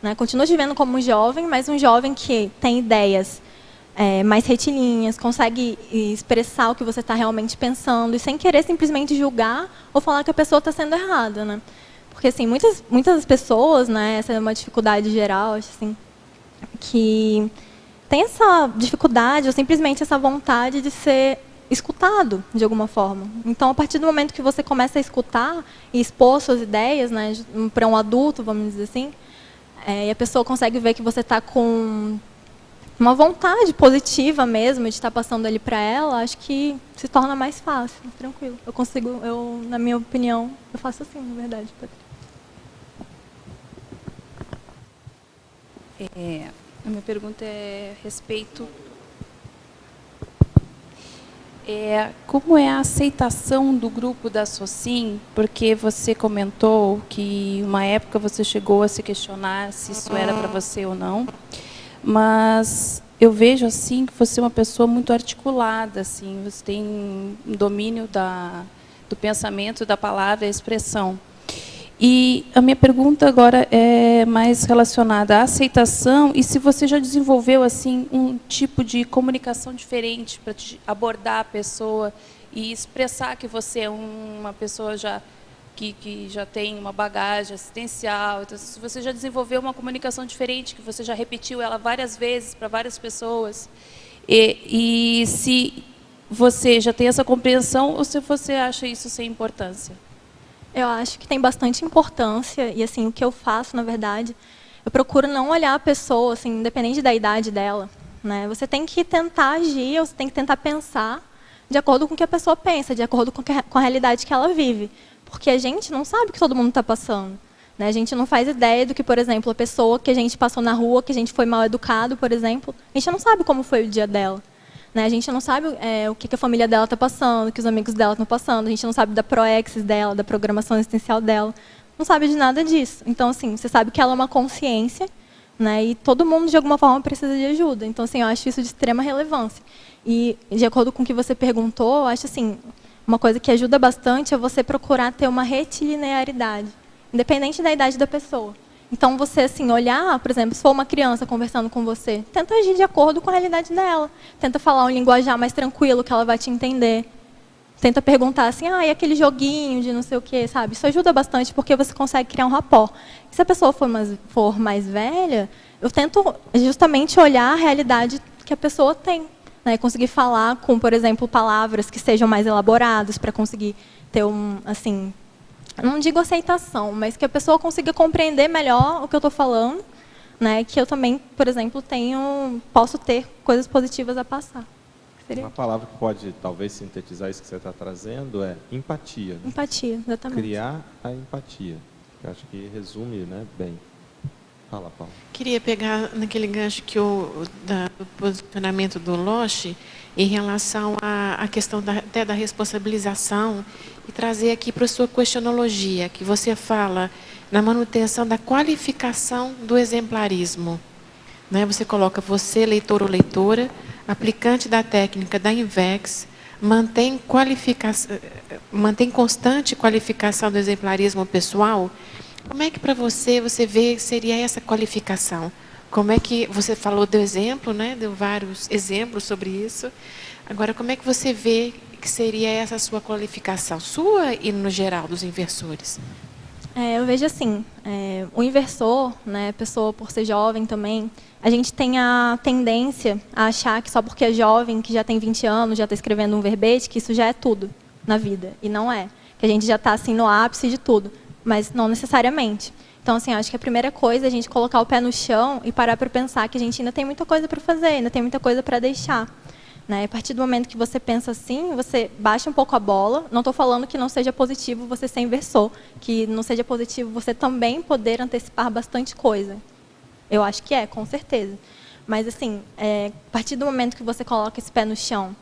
né? Continua te vendo como um jovem, mas um jovem que tem ideias mais retilíneas, consegue expressar o que você está realmente pensando, e sem querer simplesmente julgar ou falar que a pessoa está sendo errada. Né? Porque, assim, muitas pessoas, né, essa é uma dificuldade geral, assim, que tem essa dificuldade ou simplesmente essa vontade de ser escutado de alguma forma. Então, a partir do momento que você começa a escutar e expor suas ideias, né, para um adulto, vamos dizer assim, e a pessoa consegue ver que você está com uma vontade positiva mesmo de estar passando ali para ela, acho que se torna mais fácil, tranquilo. Na minha opinião, eu faço assim, na verdade, Patrícia. A minha pergunta é a respeito... como é a aceitação do grupo da Socim? Porque você comentou que, uma época, você chegou a se questionar se isso era para você ou não. Mas eu vejo assim que você é uma pessoa muito articulada, assim, você tem um domínio do pensamento, da palavra, da expressão. E a minha pergunta agora é mais relacionada à aceitação e se você já desenvolveu assim um tipo de comunicação diferente para abordar a pessoa e expressar que você é uma pessoa que já tem uma bagagem assistencial. Então, se você já desenvolveu uma comunicação diferente, que você já repetiu ela várias vezes para várias pessoas, e se você já tem essa compreensão ou se você acha isso sem importância? Eu acho que tem bastante importância e, assim, o que eu faço, na verdade, eu procuro não olhar a pessoa, assim, independente da idade dela, né? Você tem que tentar agir, você tem que tentar pensar de acordo com o que a pessoa pensa, de acordo com a realidade que ela vive. Porque a gente não sabe o que todo mundo está passando, né? A gente não faz ideia do que, por exemplo, a pessoa que a gente passou na rua, que a gente foi mal educado, por exemplo, a gente não sabe como foi o dia dela. Né? A gente não sabe o que a família dela está passando, o que os amigos dela estão passando, a gente não sabe da proexis dela, da programação existencial dela, não sabe de nada disso. Então, assim, você sabe que ela é uma consciência, né? E todo mundo, de alguma forma, precisa de ajuda. Então, assim, eu acho isso de extrema relevância. E, de acordo com o que você perguntou, eu acho assim, uma coisa que ajuda bastante é você procurar ter uma retilinearidade, independente da idade da pessoa. Então, você, assim, olhar, por exemplo, se for uma criança conversando com você, tenta agir de acordo com a realidade dela. Tenta falar um linguajar mais tranquilo, que ela vai te entender. Tenta perguntar assim, e aquele joguinho de não sei o quê, sabe? Isso ajuda bastante, porque você consegue criar um rapport. E se a pessoa for mais velha, eu tento justamente olhar a realidade que a pessoa tem. Né? Conseguir falar com, por exemplo, palavras que sejam mais elaboradas, para conseguir ter assim... Não digo aceitação, mas que a pessoa consiga compreender melhor o que eu estou falando, né? Que eu também, por exemplo, posso ter coisas positivas a passar. Uma palavra que pode, talvez, sintetizar isso que você está trazendo é empatia. Né? Empatia, exatamente. Criar a empatia. Eu acho que resume, né, bem. Fala, Paulo. Queria pegar naquele gancho do posicionamento do Loche em relação à questão até da responsabilização e trazer aqui para a sua questionologia, que você fala na manutenção da qualificação do exemplarismo. Né? Você coloca você, leitor ou leitora, aplicante da técnica da INVEX, mantém constante qualificação do exemplarismo pessoal. Como é que para você vê que seria essa qualificação? Como é que você falou do exemplo, né? Deu vários exemplos sobre isso. Agora, como é que você vê que seria essa sua qualificação, sua e no geral dos inversores? Eu vejo assim, o inversor, né, a pessoa por ser jovem também, a gente tem a tendência a achar que só porque é jovem, que já tem 20 anos, já está escrevendo um verbete, que isso já é tudo na vida. E não é. Que a gente já está assim, no ápice de tudo. Mas não necessariamente. Então, assim, acho que a primeira coisa é a gente colocar o pé no chão e parar para pensar que a gente ainda tem muita coisa para fazer, ainda tem muita coisa para deixar. Né? A partir do momento que você pensa assim, você baixa um pouco a bola. Não estou falando que não seja positivo você ser inversor, que não seja positivo você também poder antecipar bastante coisa. Eu acho que com certeza. Mas, assim, a partir do momento que você coloca esse pé no chão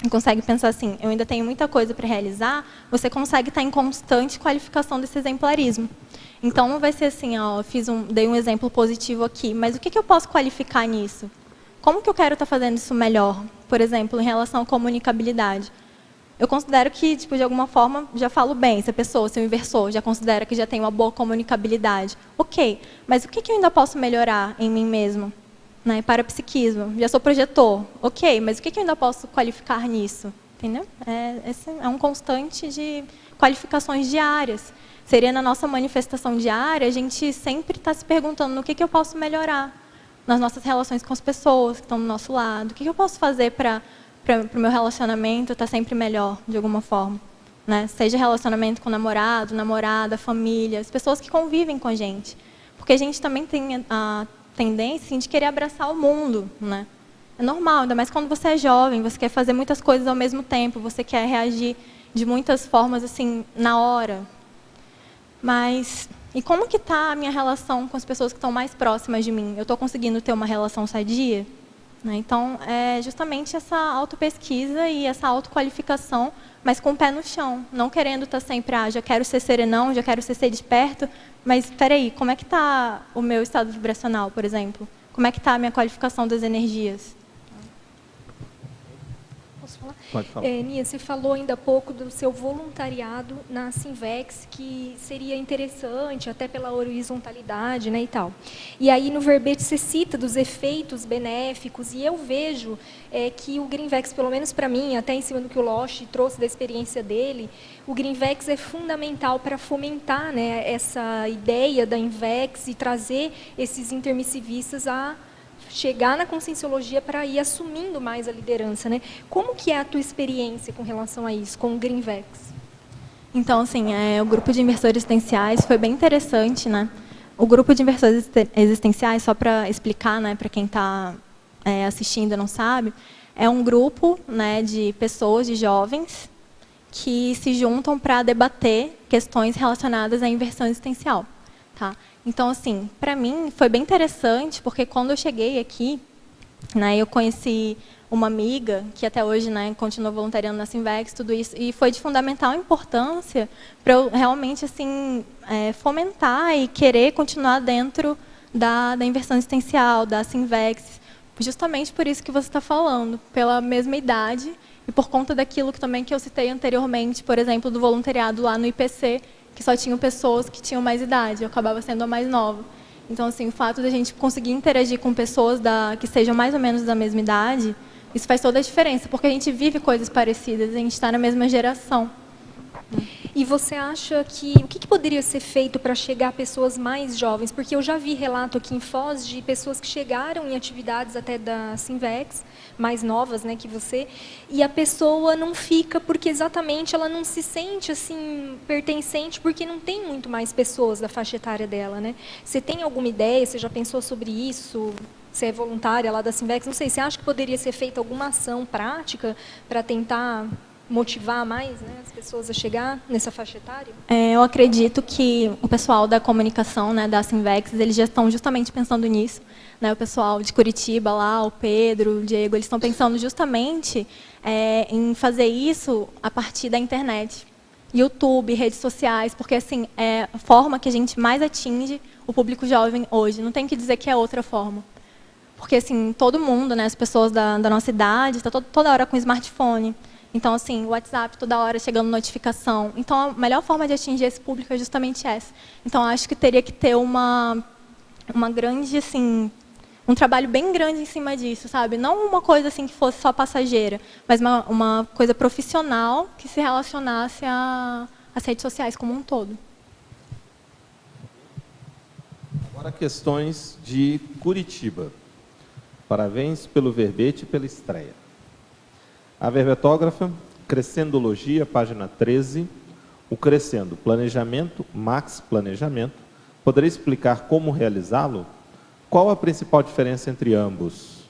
e consegue pensar assim, eu ainda tenho muita coisa para realizar, você consegue estar em constante qualificação desse exemplarismo. Então, não vai ser assim, dei um exemplo positivo aqui, mas o que eu posso qualificar nisso? Como que eu quero estar fazendo isso melhor? Por exemplo, em relação à comunicabilidade. Eu considero que, de alguma forma, já falo bem. Se a pessoa, se o inversor, já considera que já tem uma boa comunicabilidade. Ok, mas o que eu ainda posso melhorar em mim mesmo? Né? Parapsiquismo, já sou projetor. Ok, mas o que eu ainda posso qualificar nisso? Entendeu? Esse é um constante de qualificações diárias. seria na nossa manifestação diária, a gente sempre está se perguntando no que eu posso melhorar nas nossas relações com as pessoas que estão do nosso lado, o que eu posso fazer para o meu relacionamento estar sempre melhor, de alguma forma. Né? Seja relacionamento com namorado, namorada, família, as pessoas que convivem com a gente. Porque a gente também tem a tendência assim, de querer abraçar o mundo. Né? É normal, ainda mais quando você é jovem, você quer fazer muitas coisas ao mesmo tempo, você quer reagir de muitas formas assim, na hora. Mas, e como que está a minha relação com as pessoas que estão mais próximas de mim? Eu estou conseguindo ter uma relação sadia? Né? Então, é justamente essa autopesquisa e essa autoqualificação, mas com o pé no chão, não querendo estar sempre, já quero ser serenão, já quero ser desperto, mas espera aí, como é que está o meu estado vibracional, por exemplo? Como é que está a minha qualificação das energias? Posso falar? Pode falar. Nia, você falou ainda há pouco do seu voluntariado na Sinvex, que seria interessante, até pela horizontalidade, né, e tal. E aí, no verbete, você cita dos efeitos benéficos, e eu vejo que o Greenvex, pelo menos para mim, até em cima do que o Losch trouxe da experiência dele, o Greenvex é fundamental para fomentar, né, essa ideia da Invex e trazer esses intermissivistas a chegar na conscienciologia para ir assumindo mais a liderança, né? Como que é a tua experiência com relação a isso, com o Greenvex? Então, assim, o grupo de inversores existenciais foi bem interessante, né? O grupo de inversores existenciais, só para explicar, né, para quem está assistindo e não sabe, é um grupo, né, de pessoas, de jovens, que se juntam para debater questões relacionadas à inversão existencial. Tá? Então, assim, para mim foi bem interessante, porque quando eu cheguei aqui, né, eu conheci uma amiga, que até hoje, né, continua voluntariando na Sinvex, tudo isso, e foi de fundamental importância para eu realmente assim, fomentar e querer continuar dentro da inversão existencial, da Sinvex, justamente por isso que você está falando, pela mesma idade e por conta daquilo que também que eu citei anteriormente, por exemplo, do voluntariado lá no IPC, que só tinham pessoas que tinham mais idade, eu acabava sendo a mais nova. Então, assim, o fato de a gente conseguir interagir com pessoas que sejam mais ou menos da mesma idade, isso faz toda a diferença, porque a gente vive coisas parecidas, a gente está na mesma geração. E você acha que o que poderia ser feito para chegar a pessoas mais jovens? Porque eu já vi relato aqui em Foz de pessoas que chegaram em atividades até da Sinvex, mais novas, né, que você, e a pessoa não fica porque exatamente ela não se sente assim pertencente, porque não tem muito mais pessoas da faixa etária dela, né? Você tem alguma ideia? Você já pensou sobre isso? Você é voluntária lá da Sinvex? Não sei, você acha que poderia ser feita alguma ação prática para tentar motivar mais, né, as pessoas a chegar nessa faixa etária? Eu acredito que o pessoal da comunicação, né, da Sinvex, eles já estão justamente pensando nisso. Né, o pessoal de Curitiba, lá, o Pedro, o Diego, eles estão pensando justamente em fazer isso a partir da internet. YouTube, redes sociais, porque assim, é a forma que a gente mais atinge o público jovem hoje. Não tem que dizer que é outra forma. Porque assim, todo mundo, né, as pessoas da nossa idade, está toda hora com smartphone. Então, assim, o WhatsApp toda hora chegando notificação. Então, a melhor forma de atingir esse público é justamente essa. Então, acho que teria que ter uma grande, assim, um trabalho bem grande em cima disso, sabe? Não uma coisa assim que fosse só passageira, mas uma coisa profissional que se relacionasse às redes sociais como um todo. Agora, questões de Curitiba. Parabéns pelo verbete e pela estreia. A verbetógrafa, Crescendologia, página 13, o Crescendo, Planejamento, Max Planejamento. Poderia explicar como realizá-lo? Qual a principal diferença entre ambos?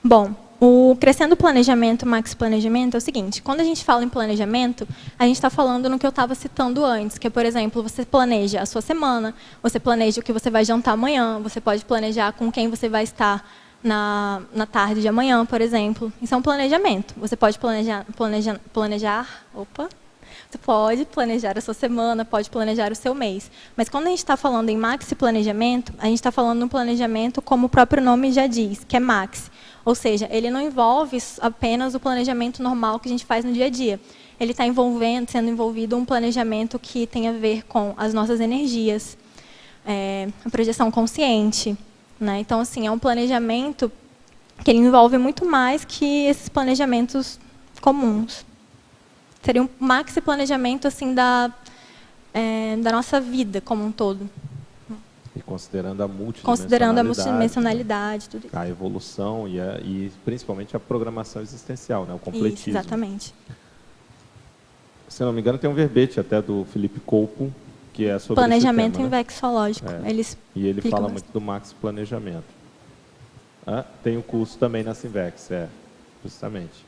Bom, o Crescendo Planejamento, Max Planejamento é o seguinte, quando a gente fala em planejamento, a gente está falando no que eu estava citando antes, que é, por exemplo, você planeja a sua semana, você planeja o que você vai jantar amanhã, você pode planejar com quem você vai estar na tarde de amanhã, por exemplo. Isso é um planejamento. Você pode planejar, você pode planejar a sua semana, pode planejar o seu mês. Mas quando a gente está falando em maxi planejamento, a gente está falando de um planejamento como o próprio nome já diz, que é maxi. Ou seja, ele não envolve apenas o planejamento normal que a gente faz no dia a dia. Ele está sendo envolvido um planejamento que tem a ver com as nossas energias, a projeção consciente. Né? Então, assim, é um planejamento que ele envolve muito mais que esses planejamentos comuns. Seria um maxi planejamento assim, da nossa vida como um todo. E considerando a multidimensionalidade. Considerando a multidimensionalidade, tudo isso. A evolução e principalmente a programação existencial, né? O completismo. Isso, exatamente. Se não me engano, tem um verbete até do Felipe Colpo, que é sobre planejamento esse tema, né? vexológico. E ele fala bastante. muito do Max Planejamento. Tem o curso também na Sinvex, justamente.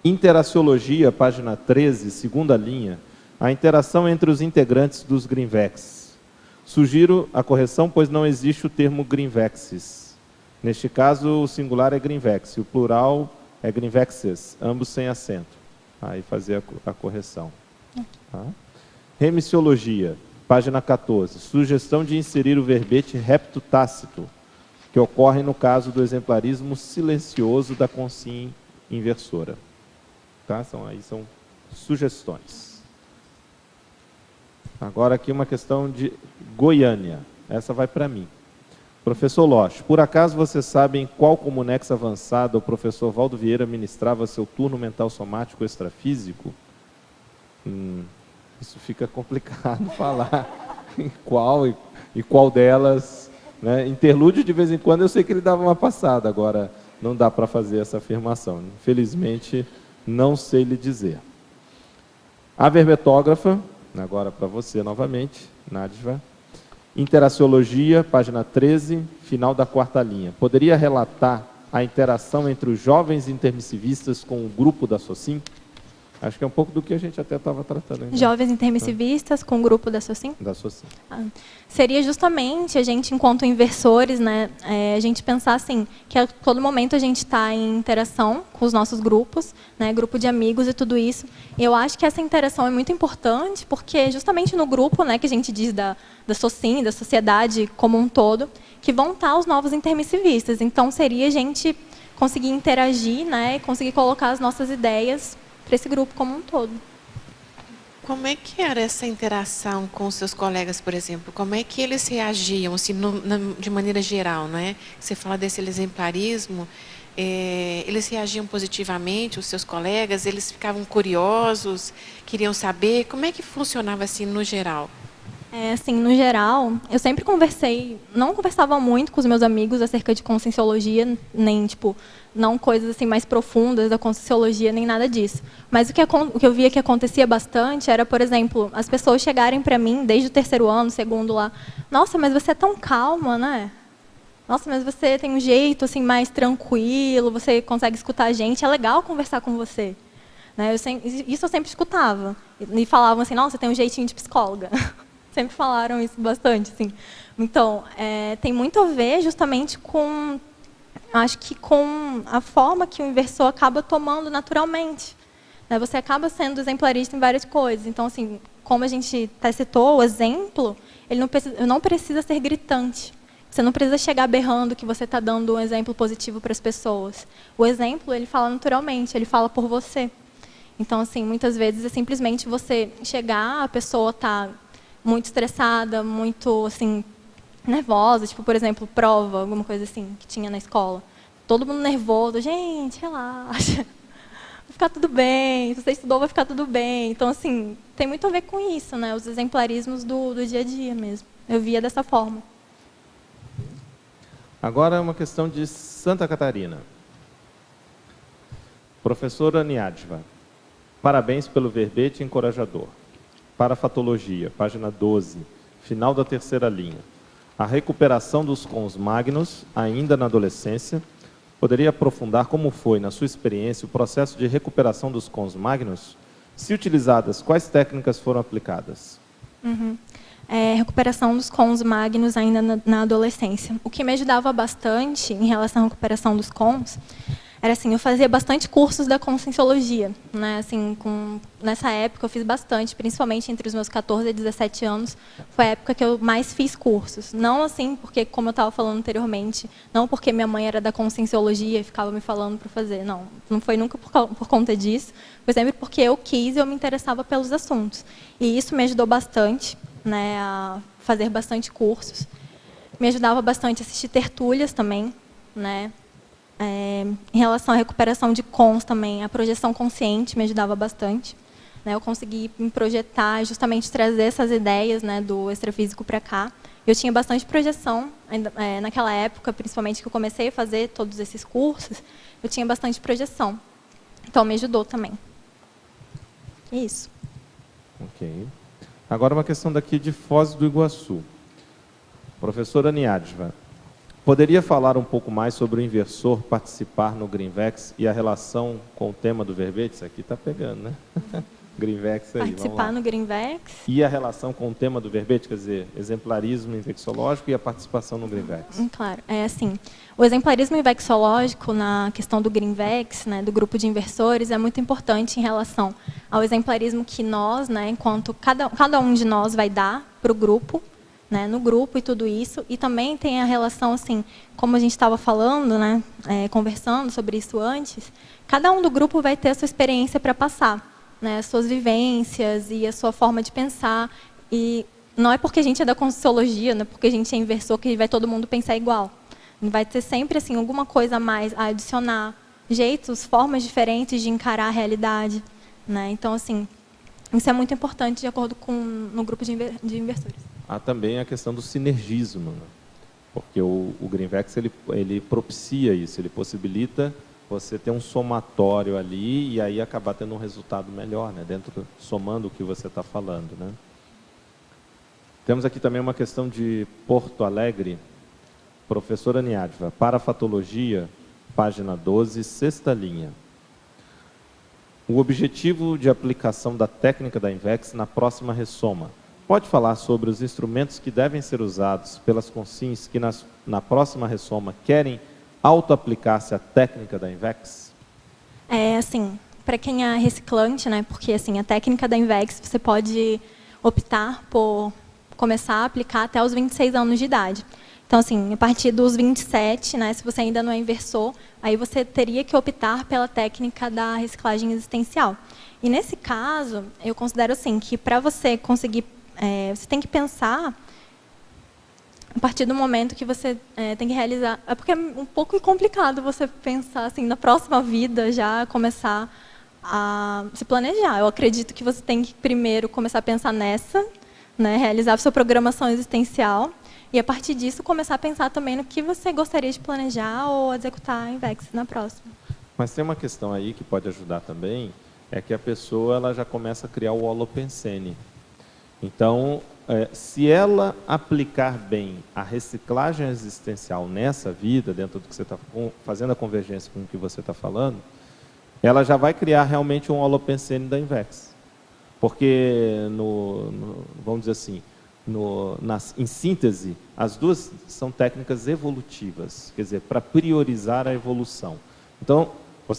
Interaciologia, página 13, segunda linha, a interação entre os integrantes dos Greenvex. Sugiro a correção, pois não existe o termo Greenvexes. Neste caso, o singular é Greenvex, e o plural é Greenvexes, ambos sem acento. Aí fazer a correção. Tá? Remissiologia, página 14. Sugestão de inserir o verbete repto tácito, que ocorre no caso do exemplarismo silencioso da consciência inversora. Tá? Aí são sugestões. Agora aqui uma questão de Goiânia. Essa vai para mim. Professor Losch, por acaso você sabe em qual Comunex avançada o professor Valdo Vieira ministrava seu turno mental somático extrafísico? Isso fica complicado falar em qual e qual delas. Né? Interlúdio, de vez em quando, eu sei que ele dava uma passada, agora não dá para fazer essa afirmação. Infelizmente, não sei lhe dizer. A verbetógrafa, agora para você novamente, Nádiva. Interaciologia, página 13, final da quarta linha. Poderia relatar a interação entre os jovens intermissivistas com o grupo da SOCIM? Acho que é um pouco do que a gente até estava tratando. Ainda. Jovens intermissivistas com o grupo da SOCIM? Da SOCIM. Seria justamente a gente, enquanto inversores, né, a gente pensar assim, que a todo momento a gente está em interação com os nossos grupos, né, grupo de amigos e tudo isso. E eu acho que essa interação é muito importante, porque justamente no grupo, né, que a gente diz da SOCIM, da sociedade como um todo, que vão estar os novos intermissivistas. Então, seria a gente conseguir interagir, né, e conseguir colocar as nossas ideias para esse grupo como um todo. Como é que era essa interação com os seus colegas, por exemplo? Como é que eles reagiam, assim, de maneira geral, não é? Você fala desse exemplarismo, eles reagiam positivamente, os seus colegas, eles ficavam curiosos, queriam saber, como é que funcionava assim no geral? Assim, no geral, eu sempre não conversava muito com os meus amigos acerca de conscienciologia, nem, não coisas assim mais profundas da conscienciologia, nem nada disso. Mas o que eu via que acontecia bastante era, por exemplo, as pessoas chegarem para mim, desde o terceiro ano, segundo lá, nossa, mas você é tão calma, né? Nossa, mas você tem um jeito assim mais tranquilo, você consegue escutar a gente, é legal conversar com você. Né? Isso eu sempre escutava. E falavam assim, nossa, tem um jeitinho de psicóloga. Sempre falaram isso bastante, assim. Então, tem muito a ver justamente com, acho que com a forma que o inversor acaba tomando naturalmente. Né? Você acaba sendo exemplarista em várias coisas. Então, assim, como a gente até citou, o exemplo, ele não precisa ser gritante. Você não precisa chegar berrando que você está dando um exemplo positivo para as pessoas. O exemplo, ele fala naturalmente, ele fala por você. Então, assim, muitas vezes é simplesmente você chegar, a pessoa está muito estressada, muito, assim, nervosa, tipo, por exemplo, prova, alguma coisa assim, que tinha na escola. Todo mundo nervoso, gente, relaxa, vai ficar tudo bem, se você estudou, vai ficar tudo bem. Então, assim, tem muito a ver com isso, né, os exemplarismos do dia a dia mesmo. Eu via dessa forma. Agora é uma questão de Santa Catarina. Professora Niadva, parabéns pelo verbete encorajador. Parafatologia, página 12, final da terceira linha. A recuperação dos cons magnos, ainda na adolescência. Poderia aprofundar como foi, na sua experiência, o processo de recuperação dos cons magnos? Se utilizadas, quais técnicas foram aplicadas? Recuperação dos cons magnos ainda na adolescência. O que me ajudava bastante em relação à recuperação dos cons era assim, eu fazia bastante cursos da conscienciologia, né? Assim, nessa época eu fiz bastante, principalmente entre os meus 14 e 17 anos, foi a época que eu mais fiz cursos. Não assim, porque, como eu estava falando anteriormente, não porque minha mãe era da conscienciologia e ficava me falando para fazer, não foi nunca por conta disso, foi sempre porque eu quis e eu me interessava pelos assuntos. E isso me ajudou bastante, né, a fazer bastante cursos. Me ajudava bastante a assistir tertúlias também, né? Em relação à recuperação de cons também, a projeção consciente me ajudava bastante. né, eu consegui me projetar, justamente trazer essas ideias, né, do extrafísico para cá. Eu tinha bastante projeção, naquela época, principalmente que eu comecei a fazer todos esses cursos, eu tinha bastante projeção. Então, me ajudou também. É isso. Ok. Agora uma questão daqui de Foz do Iguaçu. Professora Niadva, poderia falar um pouco mais sobre o inversor participar no GreenVex e a relação com o tema do verbete? Isso aqui está pegando, né? GreenVex aí, Participar no GreenVex. E a relação com o tema do verbete, quer dizer, exemplarismo infecciológico e a participação no GreenVex. Claro, é assim, o exemplarismo infecciológico na questão do GreenVex, né, do grupo de inversores, é muito importante em relação ao exemplarismo que nós, né, enquanto cada um de nós vai dar para o grupo, né, no grupo e tudo isso, e também tem a relação, assim, como a gente estava falando, né, conversando sobre isso antes, cada um do grupo vai ter a sua experiência para passar, né, as suas vivências e a sua forma de pensar. E não é porque a gente é da Conscienciologia, não é porque a gente é inversor que vai todo mundo pensar igual. Vai ter sempre assim, alguma coisa a mais a adicionar, jeitos, formas diferentes de encarar a realidade. Né? Então, assim, isso é muito importante de acordo com no grupo de inversores. Há também a questão do sinergismo, né? Porque o GreenVex ele propicia isso, ele possibilita você ter um somatório ali e aí acabar tendo um resultado melhor, né? Somando o que você está falando. Né? Temos aqui também uma questão de Porto Alegre. Professora Niadva, parafatologia, página 12, sexta linha. O objetivo de aplicação da técnica da INVEX na próxima ressoma. Pode falar sobre os instrumentos que devem ser usados pelas consciências que na próxima ressoma querem auto-aplicar-se a técnica da INVEX? Assim, para quem é reciclante, né, porque assim, a técnica da INVEX você pode optar por começar a aplicar até os 26 anos de idade. Então, assim, a partir dos 27, né, se você ainda não é inversor, aí você teria que optar pela técnica da reciclagem existencial. E nesse caso, eu considero assim, que para você conseguir, você tem que pensar a partir do momento que você tem que realizar. É porque é um pouco complicado você pensar assim, na próxima vida já começar a se planejar. Eu acredito que você tem que primeiro começar a pensar nessa, né, realizar a sua programação existencial e a partir disso começar a pensar também no que você gostaria de planejar ou executar a INVEX na próxima. Mas tem uma questão aí que pode ajudar também, é que a pessoa ela já começa a criar o holopensene. Então, se ela aplicar bem a reciclagem existencial nessa vida, dentro do que você está fazendo a convergência com o que você está falando, ela já vai criar realmente um holopensene da INVEX. Porque, vamos dizer assim, em síntese, as duas são técnicas evolutivas, quer dizer, para priorizar a evolução. Então,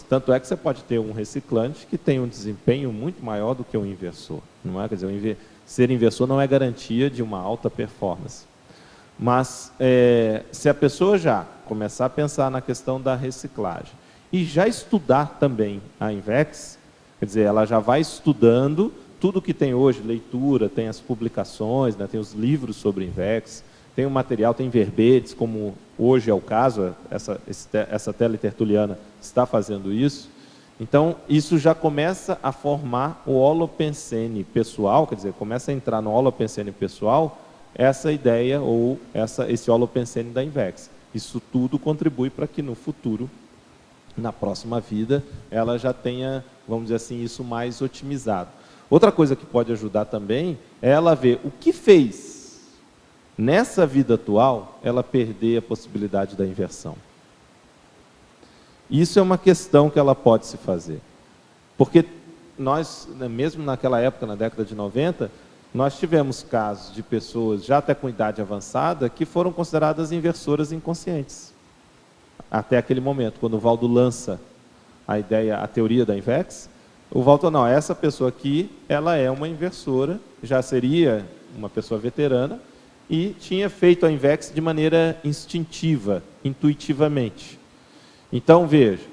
tanto é que você pode ter um reciclante que tem um desempenho muito maior do que um inversor. Não é? Quer dizer, ser inversor não é garantia de uma alta performance. Mas, se a pessoa já começar a pensar na questão da reciclagem e já estudar também a INVEX, quer dizer, ela já vai estudando tudo que tem hoje, leitura, tem as publicações, né, tem os livros sobre INVEX, tem o material, tem verbetes, como hoje é o caso, essa teletertuliana está fazendo isso. Então, isso já começa a formar o holopensene pessoal, quer dizer, começa a entrar no holopensene pessoal essa ideia ou esse holopensene da INVEX. Isso tudo contribui para que no futuro, na próxima vida, ela já tenha, vamos dizer assim, isso mais otimizado. Outra coisa que pode ajudar também é ela ver o que fez nessa vida atual ela perder a possibilidade da inversão. Isso é uma questão que ela pode se fazer. Porque nós, mesmo naquela época, na década de 90, nós tivemos casos de pessoas já até com idade avançada que foram consideradas inversoras inconscientes. Até aquele momento, quando o Valdo lança a teoria da INVEX, o Walter, não, essa pessoa aqui, ela é uma inversora, já seria uma pessoa veterana, e tinha feito a INVEX de maneira instintiva, intuitivamente. Então, veja,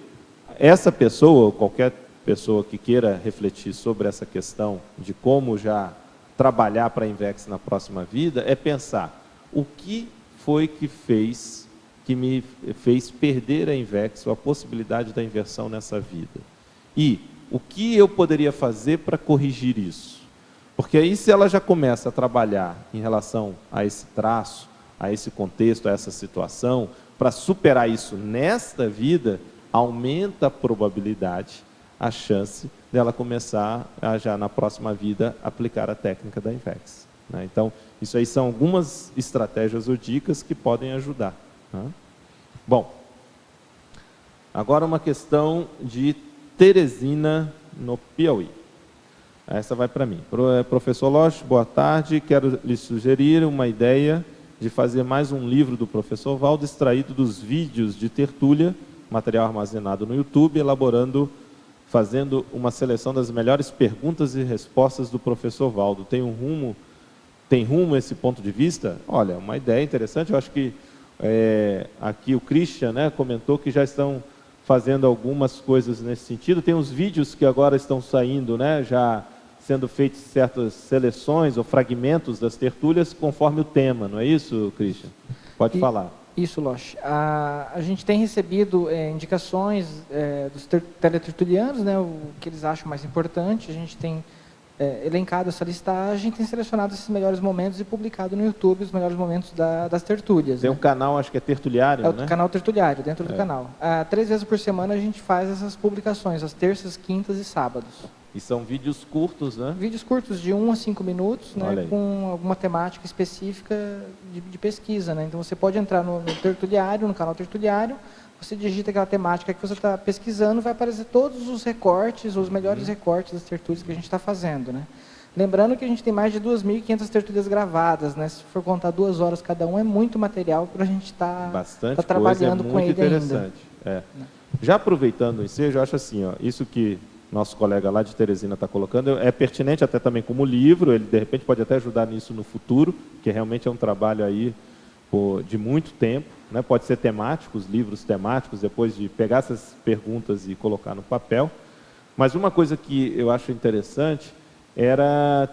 essa pessoa, ou qualquer pessoa que queira refletir sobre essa questão de como já trabalhar para a INVEX na próxima vida, é pensar o que foi que me fez perder a INVEX, ou a possibilidade da inversão nessa vida. E o que eu poderia fazer para corrigir isso? Porque aí, se ela já começa a trabalhar em relação a esse traço, a esse contexto, a essa situação, para superar isso nesta vida, aumenta a probabilidade, a chance dela começar a, já na próxima vida, aplicar a técnica da INVEX. Né? Então, isso aí são algumas estratégias ou dicas que podem ajudar. Né? Bom, agora uma questão de Teresina, no Piauí. Essa vai para mim. Professor Losch, boa tarde. Quero lhe sugerir uma ideia de fazer mais um livro do professor Valdo, extraído dos vídeos de tertúlia, material armazenado no YouTube, fazendo uma seleção das melhores perguntas e respostas do professor Valdo. Tem rumo esse ponto de vista? Olha, uma ideia interessante. Eu acho que aqui o Christian, né, comentou que já estão fazendo algumas coisas nesse sentido. Tem uns vídeos que agora estão saindo, né, já sendo feitas certas seleções ou fragmentos das tertúlias conforme o tema, não é isso, Christian? Pode falar. Isso, Losch. A gente tem recebido indicações dos teletertulianos, né, o que eles acham mais importante. A gente tem elencado essa listagem, tem selecionado esses melhores momentos e publicado no YouTube os melhores momentos das tertúlias. Tem um canal, acho que é Tertuliário, né? É o canal Tertuliário, dentro do canal. 3 vezes por semana a gente faz essas publicações, às terças, quintas e sábados. E são vídeos curtos, né? Vídeos curtos de 1 a 5 minutos, né, com alguma temática específica de pesquisa. Né? Então, você pode entrar no Tertuliário, no canal Tertuliário, você digita aquela temática que você está pesquisando, vai aparecer todos os recortes, os melhores recortes das tertúlias que a gente está fazendo. Né? Lembrando que a gente tem mais de 2.500 tertúlias gravadas, né? Se for contar 2 horas cada um, é muito material para a gente estar trabalhando com ele ainda. Já aproveitando o ensejo, eu acho assim, ó, isso que nosso colega lá de Teresina está colocando, é pertinente até também como livro, ele de repente pode até ajudar nisso no futuro, que realmente é um trabalho aí de muito tempo, né? Pode ser temáticos, livros temáticos, depois de pegar essas perguntas e colocar no papel. Mas uma coisa que eu acho interessante era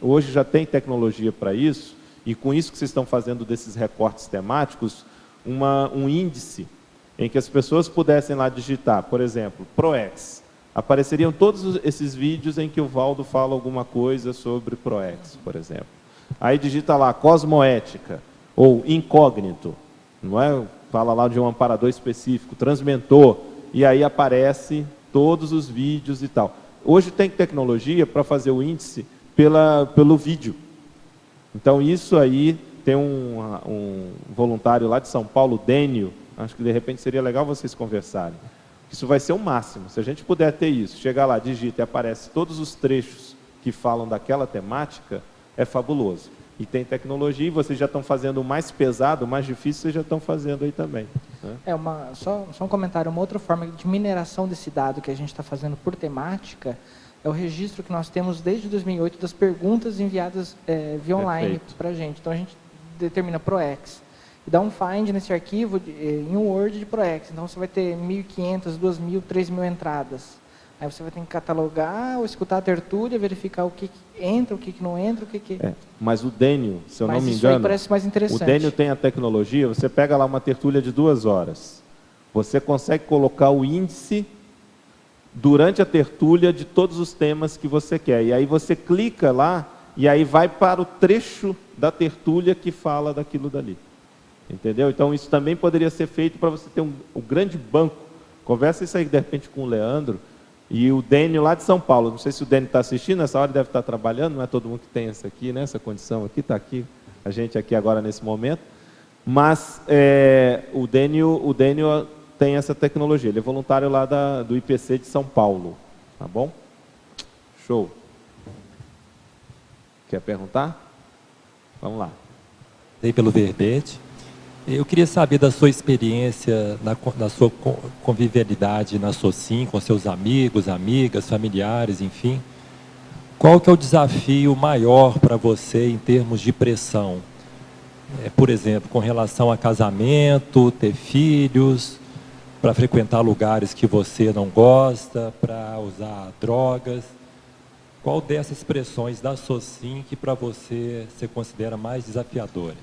hoje já tem tecnologia para isso, e com isso que vocês estão fazendo desses recortes temáticos, um índice em que as pessoas pudessem lá digitar, por exemplo, ProEx. Apareceriam todos esses vídeos em que o Valdo fala alguma coisa sobre ProEx, por exemplo. Aí digita lá cosmoética ou incógnito, não é? Fala lá de um amparador específico, transmentor, e aí aparece todos os vídeos e tal. Hoje tem tecnologia para fazer o índice pelo vídeo. Então isso aí tem um voluntário lá de São Paulo, Dênio, acho que de repente seria legal vocês conversarem. Isso vai ser o máximo. Se a gente puder ter isso, chegar lá, digita e aparece todos os trechos que falam daquela temática, é fabuloso. E tem tecnologia, e vocês já estão fazendo o mais pesado, o mais difícil, vocês já estão fazendo aí também. Né? Só um comentário, uma outra forma de mineração desse dado que a gente está fazendo por temática é o registro que nós temos desde 2008 das perguntas enviadas via online para a gente. Então, a gente determina ProEx. E dá um find nesse arquivo em um Word de ProEx. Então, você vai ter 1.500, 2.000, 3.000 entradas. Aí você vai ter que catalogar ou escutar a tertúlia, verificar o que entra, o que não entra, o que... Mas o Dênio, se eu não me engano... Mas isso aí parece mais interessante. O Dênio tem a tecnologia, você pega lá uma tertúlia de 2 horas. Você consegue colocar o índice durante a tertúlia de todos os temas que você quer. E aí você clica lá, e aí vai para o trecho da tertúlia que fala daquilo dali. Entendeu? Então, isso também poderia ser feito para você ter um grande banco. Conversa isso aí, de repente, com o Leandro e o Dênio lá de São Paulo. Não sei se o Dênio está assistindo, nessa hora deve estar trabalhando, não é todo mundo que tem essa aqui, né? Essa condição aqui, está aqui, a gente aqui agora nesse momento. Mas o Dênio tem essa tecnologia, ele é voluntário lá do IPC de São Paulo. Tá bom? Show. Quer perguntar? Vamos lá. Dei pelo verbete. Eu queria saber da sua experiência, da sua convivialidade na SOCIM, com seus amigos, amigas, familiares, enfim. Qual que é o desafio maior para você em termos de pressão? Por exemplo, com relação a casamento, ter filhos, para frequentar lugares que você não gosta, para usar drogas. Qual dessas pressões da SOCIM que para você considera mais desafiadora?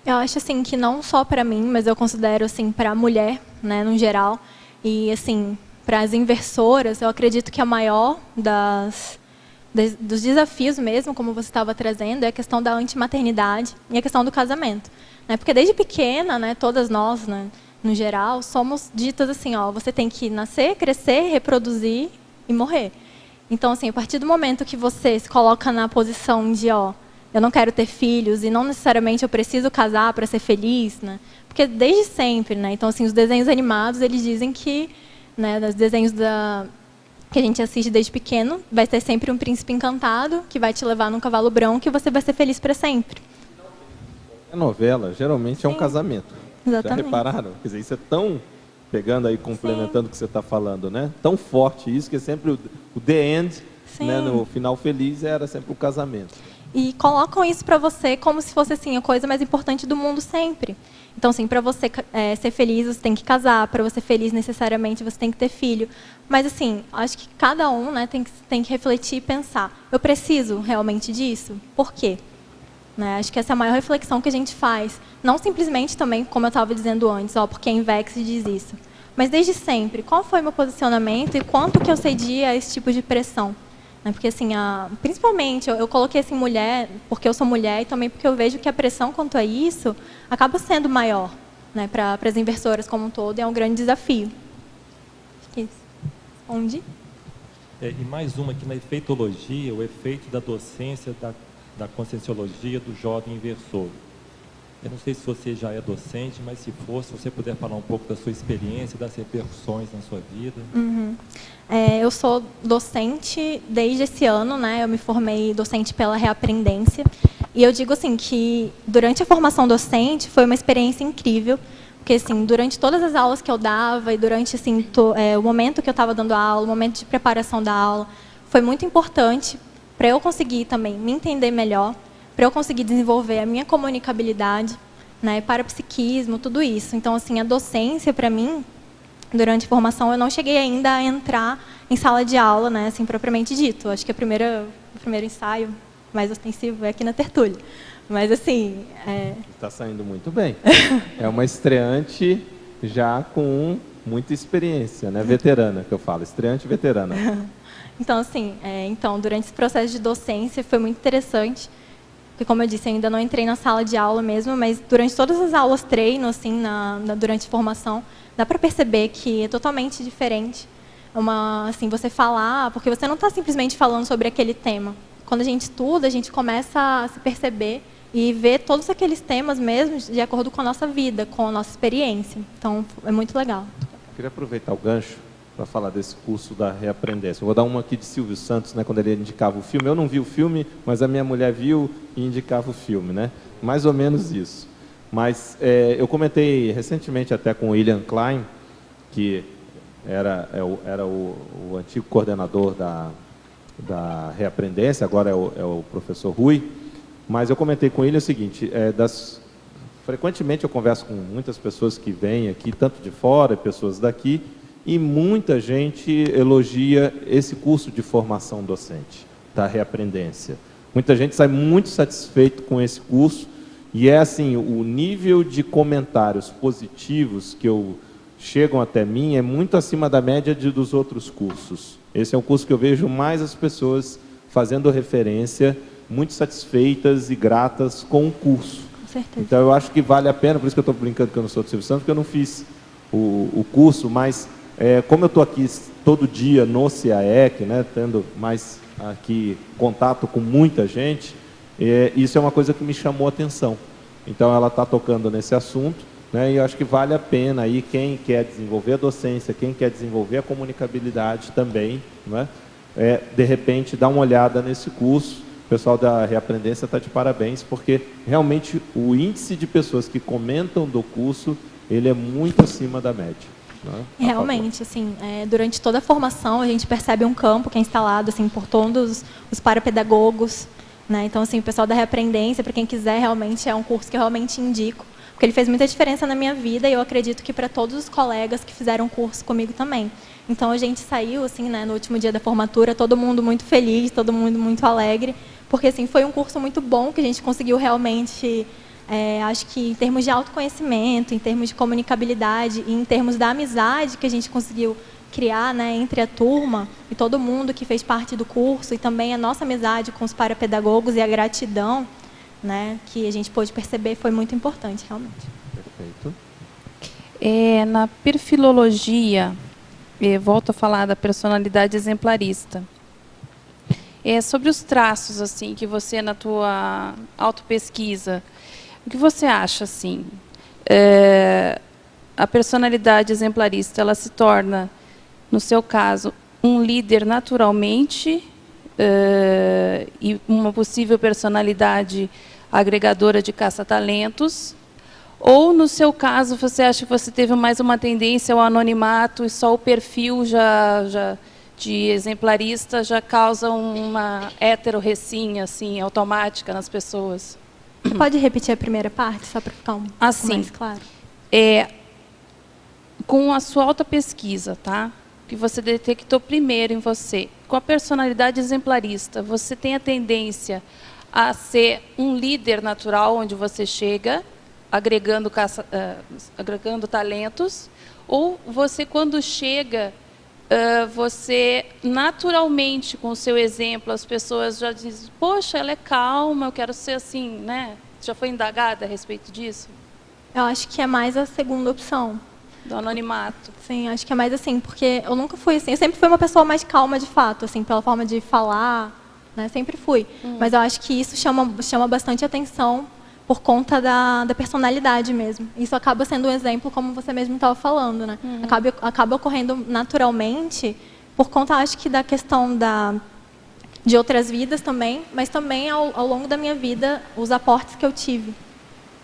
Eu acho assim que não só para mim, mas eu considero assim para a mulher, né, no geral, e assim para as inversoras, eu acredito que a maior dos desafios mesmo, como você estava trazendo, é a questão da antimaternidade e a questão do casamento. Né? Porque desde pequena, né, todas nós, né, no geral, somos ditas assim, ó, você tem que nascer, crescer, reproduzir e morrer. Então, assim, a partir do momento que você se coloca na posição de, ó, eu não quero ter filhos e não necessariamente eu preciso casar para ser feliz, né? Porque desde sempre, né? Então, assim, os desenhos animados, eles dizem que, né, os desenhos que a gente assiste desde pequeno, vai ter sempre um príncipe encantado que vai te levar num cavalo branco e você vai ser feliz para sempre. A novela, geralmente, é um casamento. Exatamente. Já repararam? Quer dizer, isso é tão, pegando aí, complementando o que você está falando, né? Tão forte isso, que é sempre o the end, né? No final feliz, era sempre o casamento. E colocam isso para você como se fosse assim, a coisa mais importante do mundo sempre. Então, assim, para você ser feliz, você tem que casar. Para você ser feliz, necessariamente, você tem que ter filho. Mas, assim, acho que cada um, né, tem que refletir e pensar. Eu preciso realmente disso? Por quê? Né? Acho que essa é a maior reflexão que a gente faz. Não simplesmente também, como eu estava dizendo antes, ó, porque a Invex diz isso. Mas desde sempre, qual foi o meu posicionamento e quanto que eu cedi a esse tipo de pressão? Porque, assim, principalmente, eu coloquei assim, mulher, porque eu sou mulher, e também porque eu vejo que a pressão quanto a isso acaba sendo maior, né, para as inversoras como um todo, e é um grande desafio. Acho que é isso. Onde? E mais uma aqui na efeitologia, o efeito da docência da conscienciologia do jovem inversor. Eu não sei se você já é docente, mas se for, se você puder falar um pouco da sua experiência, das repercussões na sua vida. Uhum. Eu sou docente desde esse ano, né? Eu me formei docente pela Reaprendência. E eu digo assim que durante a formação docente foi uma experiência incrível, porque assim, durante todas as aulas que eu dava e durante assim, o momento que eu estava dando aula, o momento de preparação da aula, foi muito importante para eu conseguir também me entender melhor, para eu conseguir desenvolver a minha comunicabilidade, né, parapsiquismo, tudo isso. Então, assim, a docência, para mim, durante a formação, eu não cheguei ainda a entrar em sala de aula, né, assim, propriamente dito. Acho que o primeiro ensaio mais ostensivo é aqui na tertúlia. Mas, assim... Está saindo muito bem. É uma estreante já com muita experiência, né, veterana, que eu falo, estreante veterana. Então, assim, durante esse processo de docência foi muito interessante, porque, como eu disse, ainda não entrei na sala de aula mesmo, mas durante todas as aulas treino, assim, durante a formação, dá para perceber que é totalmente diferente. Assim, você falar, porque você não está simplesmente falando sobre aquele tema. Quando a gente estuda, a gente começa a se perceber e ver todos aqueles temas mesmo de acordo com a nossa vida, com a nossa experiência. Então, é muito legal. Eu queria aproveitar o gancho para falar desse curso da Reaprendência. Eu vou dar uma aqui de Silvio Santos, né, quando ele indicava o filme. Eu não vi o filme, mas a minha mulher viu e indicava o filme, né? Mais ou menos isso. Mas eu comentei recentemente até com o William Klein, que era o antigo coordenador da Reaprendência, agora é o professor Rui. Mas eu comentei com ele o seguinte, frequentemente eu converso com muitas pessoas que vêm aqui, tanto de fora, pessoas daqui, e muita gente elogia esse curso de formação docente da Reaprendência. Muita gente sai muito satisfeito com esse curso e é assim, o nível de comentários positivos que chegam até mim é muito acima da média dos outros cursos. Esse é um curso que eu vejo mais as pessoas fazendo referência, muito satisfeitas e gratas com o curso. Com certeza. Então eu acho que vale a pena, por isso que eu estou brincando que eu não sou do Silvio Santos, porque eu não fiz o curso, mas como eu estou aqui todo dia no CAEC, né, tendo mais aqui contato com muita gente, isso é uma coisa que me chamou a atenção. Então ela está tocando nesse assunto, né, e eu acho que vale a pena aí quem quer desenvolver a docência, quem quer desenvolver a comunicabilidade também, né, de repente dar uma olhada nesse curso. O pessoal da Reaprendência está de parabéns, porque realmente o índice de pessoas que comentam do curso, ele é muito acima da média. Realmente, assim, durante toda a formação a gente percebe um campo que é instalado assim, por todos os parapedagogos, né? Então, assim, o pessoal da Reaprendência, para quem quiser, realmente é um curso que eu realmente indico, porque ele fez muita diferença na minha vida e eu acredito que para todos os colegas que fizeram curso comigo também. Então, a gente saiu, assim, né, no último dia da formatura, todo mundo muito feliz, todo mundo muito alegre, porque assim, foi um curso muito bom que a gente conseguiu realmente... acho que em termos de autoconhecimento, em termos de comunicabilidade e em termos da amizade que a gente conseguiu criar, né, entre a turma e todo mundo que fez parte do curso, e também a nossa amizade com os parapedagogos e a gratidão, né, que a gente pôde perceber, foi muito importante, realmente. Perfeito. Na perfilologia, volto a falar da personalidade exemplarista. Sobre os traços assim que você, na tua autopesquisa, o que você acha assim? A personalidade exemplarista, ela se torna, no seu caso, um líder naturalmente e uma possível personalidade agregadora de caça-talentos? Ou, no seu caso, você acha que você teve mais uma tendência ao anonimato e só o perfil de exemplarista já causa uma heterorrecinha assim, automática nas pessoas? Pode repetir a primeira parte, só para ficar um pouco mais claro? Com a sua autopesquisa, tá? Que você detectou primeiro em você, com a personalidade exemplarista, você tem a tendência a ser um líder natural onde você chega, agregando talentos, ou você, quando chega, você naturalmente, com o seu exemplo, as pessoas já dizem, poxa, ela é calma, eu quero ser assim, né? Já foi indagada a respeito disso? Eu acho que é mais a segunda opção. Do anonimato. Sim, acho que é mais assim, porque eu nunca fui assim, eu sempre fui uma pessoa mais calma de fato, assim, pela forma de falar, né? Sempre fui. Mas eu acho que isso chama bastante atenção por conta da personalidade mesmo. Isso acaba sendo um exemplo, como você mesmo estava falando, né? Acaba ocorrendo naturalmente por conta, acho que, da questão de outras vidas também, mas também ao longo da minha vida, os aportes que eu tive.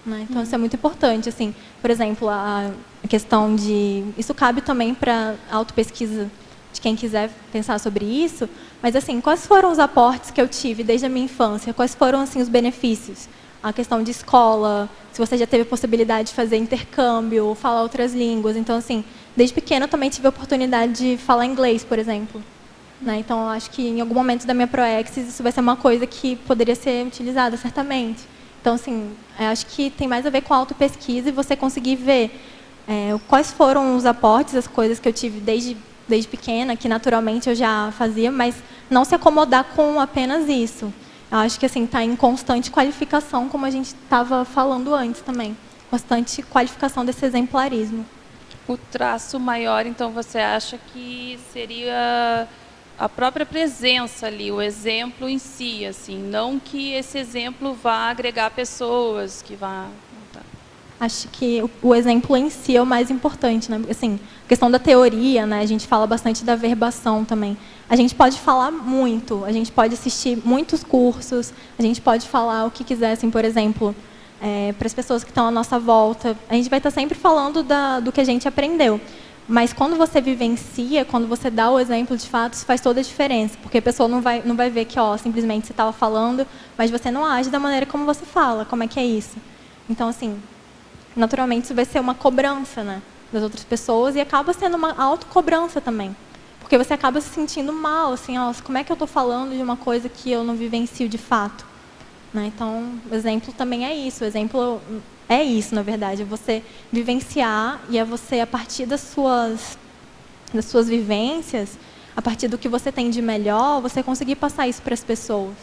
Né? Então, isso é muito importante. Assim, por exemplo, a questão de... Isso cabe também para a autopesquisa de quem quiser pensar sobre isso, mas, assim, quais foram os aportes que eu tive desde a minha infância? Quais foram, assim, os benefícios? A questão de escola, se você já teve a possibilidade de fazer intercâmbio, falar outras línguas. Então, assim, desde pequena eu também tive a oportunidade de falar inglês, por exemplo. Né? Então, eu acho que em algum momento da minha proexis isso vai ser uma coisa que poderia ser utilizada, certamente. Então, assim, eu acho que tem mais a ver com a autopesquisa e você conseguir ver quais foram os aportes, as coisas que eu tive desde pequena, que naturalmente eu já fazia, mas não se acomodar com apenas isso. Eu acho que assim, está em constante qualificação, como a gente estava falando antes também. Constante qualificação desse exemplarismo. O traço maior, então, você acha que seria a própria presença ali, o exemplo em si, assim, não que esse exemplo vá agregar pessoas, que vá... Acho que o exemplo em si é o mais importante, né? Assim, a questão da teoria, né? A gente fala bastante da verbação também. A gente pode falar muito, a gente pode assistir muitos cursos, a gente pode falar o que quiser, assim, por exemplo, para as pessoas que estão à nossa volta. A gente vai estar sempre falando do que a gente aprendeu. Mas quando você vivencia, quando você dá o exemplo de fato, isso faz toda a diferença. Porque a pessoa não vai ver que simplesmente você estava falando, mas você não age da maneira como você fala. Como é que é isso? Então, assim, naturalmente isso vai ser uma cobrança, né, das outras pessoas e acaba sendo uma autocobrança também. Porque você acaba se sentindo mal, assim, como é que eu estou falando de uma coisa que eu não vivencio de fato? Né? Então, o exemplo também é isso. O exemplo é isso, na verdade. É você vivenciar e é você, a partir das suas vivências, a partir do que você tem de melhor, você conseguir passar isso para as pessoas.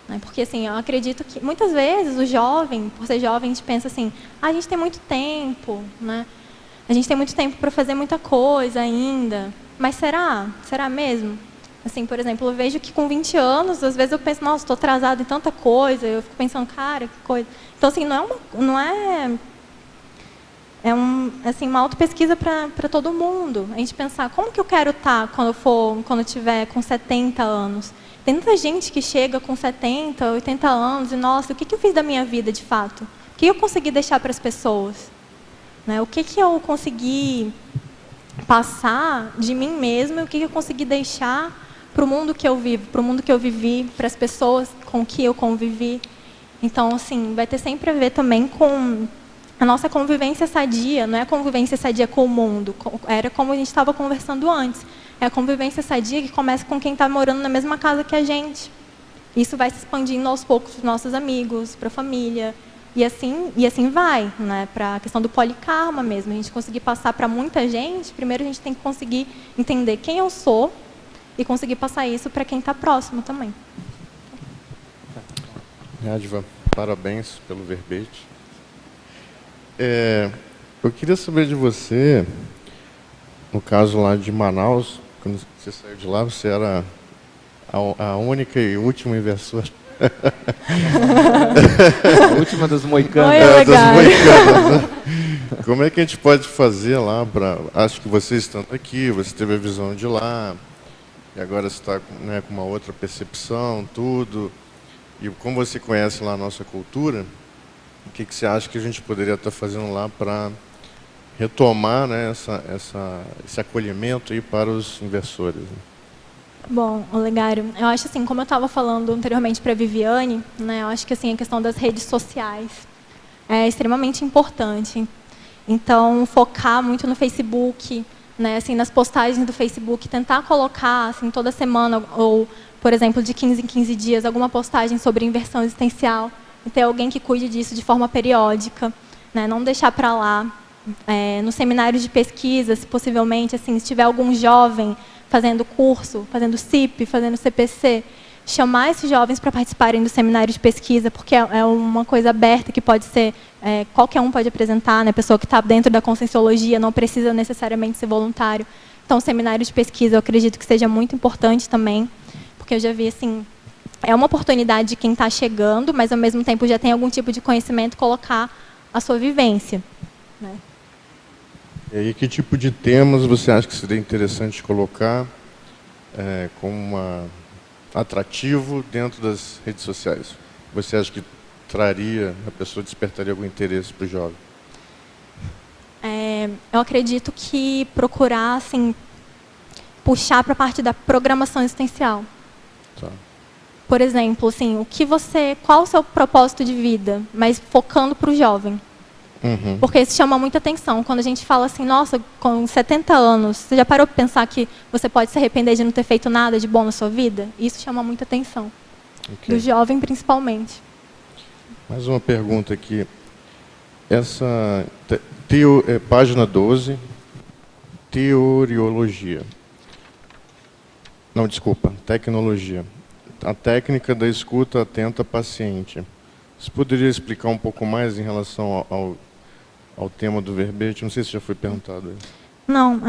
Né? Porque, assim, eu acredito que, muitas vezes, o jovem, por ser jovem, a gente pensa assim, a gente tem muito tempo, né? A gente tem muito tempo para fazer muita coisa ainda. Mas será? Será mesmo? Assim, por exemplo, eu vejo que com 20 anos, às vezes eu penso, nossa, estou atrasado em tanta coisa. Eu fico pensando, cara, que coisa. Então, assim, assim, uma autopesquisa para todo mundo. A gente pensar, como que eu quero estar quando eu tiver com 70 anos? Tem muita gente que chega com 70, 80 anos e, nossa, o que eu fiz da minha vida, de fato? O que eu consegui deixar para as pessoas? Né? O que eu consegui passar de mim mesma, o que eu consegui deixar para o mundo que eu vivo, para o mundo que eu vivi, para as pessoas com que eu convivi. Então, assim, vai ter sempre a ver também com a nossa convivência sadia, não é a convivência sadia com o mundo, era como a gente estava conversando antes, é a convivência sadia que começa com quem está morando na mesma casa que a gente. Isso vai se expandindo aos poucos para os nossos amigos, para a família, E assim vai, né? Para a questão do polikarma mesmo. A gente conseguir passar para muita gente, primeiro a gente tem que conseguir entender quem eu sou e conseguir passar isso para quem está próximo também. Adva, parabéns pelo verbete. Eu queria saber de você, no caso lá de Manaus, quando você saiu de lá, você era a única e última inversora. A última das moicanas. Das moicanas, né? Como é que a gente pode fazer lá para... Acho que você estando aqui, você teve a visão de lá, e agora você está, né, com uma outra percepção, tudo. E como você conhece lá a nossa cultura, o que você acha que a gente poderia estar fazendo lá para retomar, né, esse acolhimento aí para os inversores? Né? Bom, Olegário, eu acho assim, como eu estava falando anteriormente para a Viviane, né, eu acho que assim, a questão das redes sociais é extremamente importante. Então, focar muito no Facebook, né, assim, nas postagens do Facebook, tentar colocar assim, toda semana, ou, por exemplo, de 15 em 15 dias, alguma postagem sobre inversão existencial, e ter alguém que cuide disso de forma periódica, né, não deixar para lá. No seminário de pesquisa, se possivelmente, assim, se tiver algum jovem fazendo curso, fazendo CIP, fazendo CPC, chamar esses jovens para participarem do seminário de pesquisa, porque é uma coisa aberta que pode ser, qualquer um pode apresentar, né? A pessoa que está dentro da conscienciologia não precisa necessariamente ser voluntário. Então, o seminário de pesquisa, eu acredito que seja muito importante também, porque eu já vi, assim, é uma oportunidade de quem está chegando, mas, ao mesmo tempo, já tem algum tipo de conhecimento, colocar a sua vivência, né? E aí, que tipo de temas você acha que seria interessante colocar como atrativo dentro das redes sociais? Você acha que a pessoa despertaria algum interesse para o jovem? Eu acredito que procurar, assim, puxar para a parte da programação existencial. Tá. Por exemplo, assim, qual o seu propósito de vida, mas focando para o jovem. Uhum. Porque isso chama muita atenção. Quando a gente fala assim, nossa, com 70 anos, você já parou para pensar que você pode se arrepender de não ter feito nada de bom na sua vida? Isso chama muita atenção. Okay. Do jovem, principalmente. Mais uma pergunta aqui. Essa página 12, teoriologia. Não, desculpa, tecnologia. A técnica da escuta atenta paciente. Você poderia explicar um pouco mais em relação ao tema do verbete? Não sei se já foi perguntado isso. Não,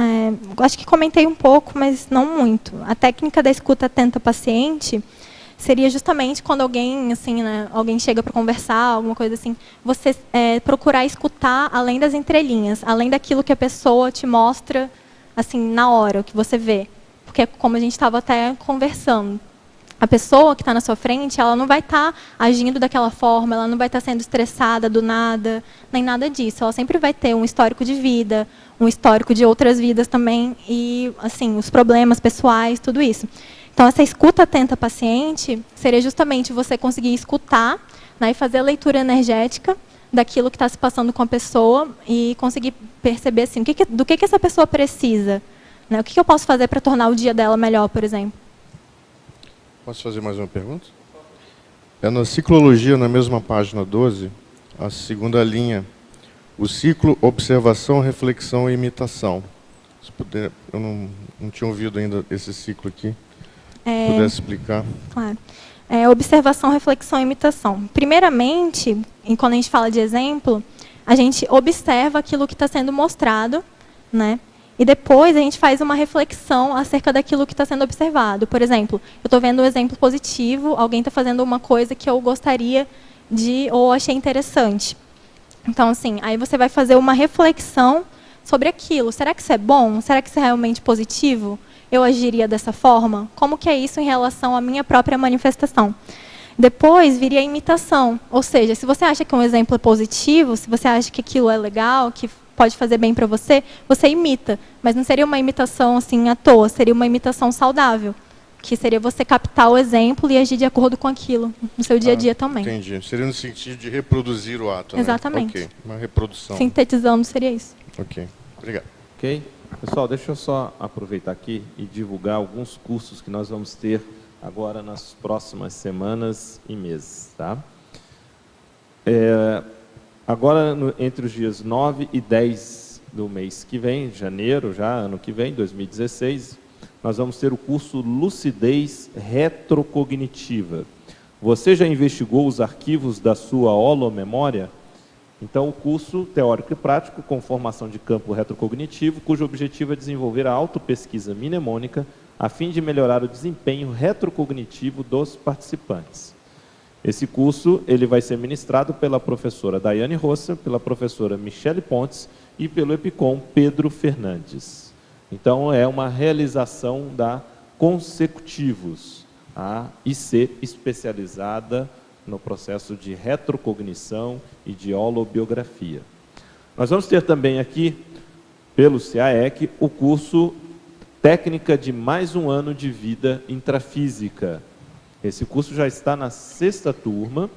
acho que comentei um pouco, mas não muito. A técnica da escuta atenta paciente seria justamente quando alguém, assim, né, alguém chega para conversar, alguma coisa assim, você procurar escutar além das entrelinhas, além daquilo que a pessoa te mostra, assim, na hora, o que você vê. Porque, como a gente estava até conversando, a pessoa que está na sua frente, ela não vai estar agindo daquela forma, ela não vai estar sendo estressada do nada, nem nada disso. Ela sempre vai ter um histórico de vida, um histórico de outras vidas também, e, assim, os problemas pessoais, tudo isso. Então, essa escuta atenta paciente seria justamente você conseguir escutar, né, e fazer a leitura energética daquilo que está se passando com a pessoa e conseguir perceber, assim, do que essa pessoa precisa, né? O que eu posso fazer para tornar o dia dela melhor, por exemplo. Posso fazer mais uma pergunta? Na ciclologia, na mesma página 12, a segunda linha, o ciclo observação, reflexão e imitação. Se puder, eu não tinha ouvido ainda esse ciclo aqui. Se pudesse explicar. Claro. Observação, reflexão e imitação. Primeiramente, quando a gente fala de exemplo, a gente observa aquilo que está sendo mostrado, né? E depois a gente faz uma reflexão acerca daquilo que está sendo observado. Por exemplo, eu estou vendo um exemplo positivo, alguém está fazendo uma coisa que eu gostaria ou achei interessante. Então, assim, aí você vai fazer uma reflexão sobre aquilo. Será que isso é bom? Será que isso é realmente positivo? Eu agiria dessa forma? Como que é isso em relação à minha própria manifestação? Depois viria a imitação. Ou seja, se você acha que um exemplo é positivo, se você acha que aquilo é legal, que pode fazer bem para você, você imita. Mas não seria uma imitação assim à toa, seria uma imitação saudável. Que seria você captar o exemplo e agir de acordo com aquilo, no seu dia a dia também. Entendi. Seria no sentido de reproduzir o ato, exatamente. Né? Ok, uma reprodução. Sintetizando, seria isso. Ok, obrigado. Ok. Pessoal, deixa eu só aproveitar aqui e divulgar alguns cursos que nós vamos ter agora nas próximas semanas e meses, tá? Agora, entre os dias 9 e 10 do mês que vem, janeiro já, ano que vem, 2016, nós vamos ter o curso Lucidez Retrocognitiva. Você já investigou os arquivos da sua holomemória? Então, o curso teórico e prático com formação de campo retrocognitivo, cujo objetivo é desenvolver a autopesquisa mnemônica a fim de melhorar o desempenho retrocognitivo dos participantes. Esse curso ele vai ser ministrado pela professora Daiane Rossa, pela professora Michele Pontes e pelo EPICOM Pedro Fernandes. Então, é uma realização da Consecutivos, a IC especializada no processo de retrocognição e de holobiografia. Nós vamos ter também aqui, pelo CAEC, o curso Técnica de mais um ano de vida intrafísica. Esse curso já está na 6ª turma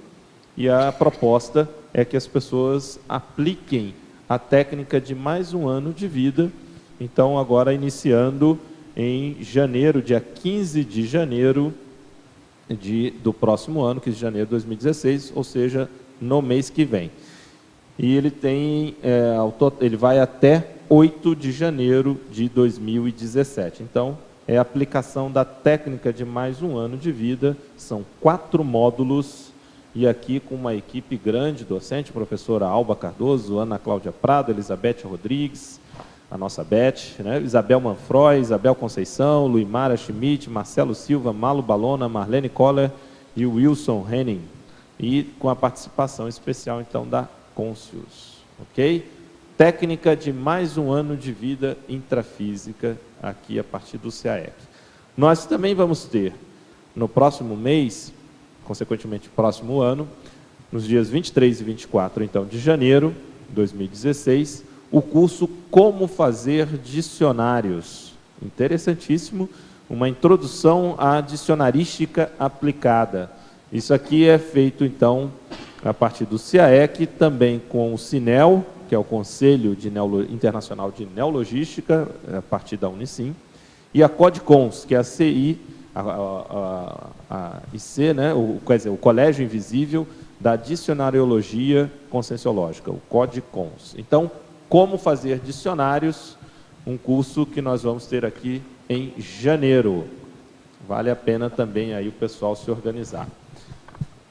e a proposta é que as pessoas apliquem a técnica de mais um ano de vida. Então, agora iniciando em janeiro, dia 15 de janeiro do próximo ano, 15 de janeiro de 2016, ou seja, no mês que vem. E ele tem, ele vai até 8 de janeiro de 2017. Então, é a aplicação da técnica de mais um ano de vida, são 4 módulos, e aqui com uma equipe grande, docente, professora Alba Cardoso, Ana Cláudia Prado, Elizabeth Rodrigues, a nossa Beth, né? Isabel Manfroy, Isabel Conceição, Luimara Schmidt, Marcelo Silva, Malu Balona, Marlene Koller e Wilson Henning, e com a participação especial, então, da Conscius, ok? Técnica de mais um ano de vida intrafísica, aqui a partir do CAEC. Nós também vamos ter, no próximo mês, consequentemente, próximo ano, nos dias 23 e 24, então, de janeiro de 2016, o curso Como Fazer Dicionários. Interessantíssimo, uma introdução à dicionarística aplicada. Isso aqui é feito, então, a partir do CAEC, também com o CINEL, que é o Conselho Internacional de Neologística, a partir da Unicim, e a CODCONS, que é a CI, a IC, né? Quer dizer, o Colégio Invisível da Dicionariologia Conscienciológica, o CODCONS. Então, como fazer dicionários, um curso que nós vamos ter aqui em janeiro. Vale a pena também aí o pessoal se organizar.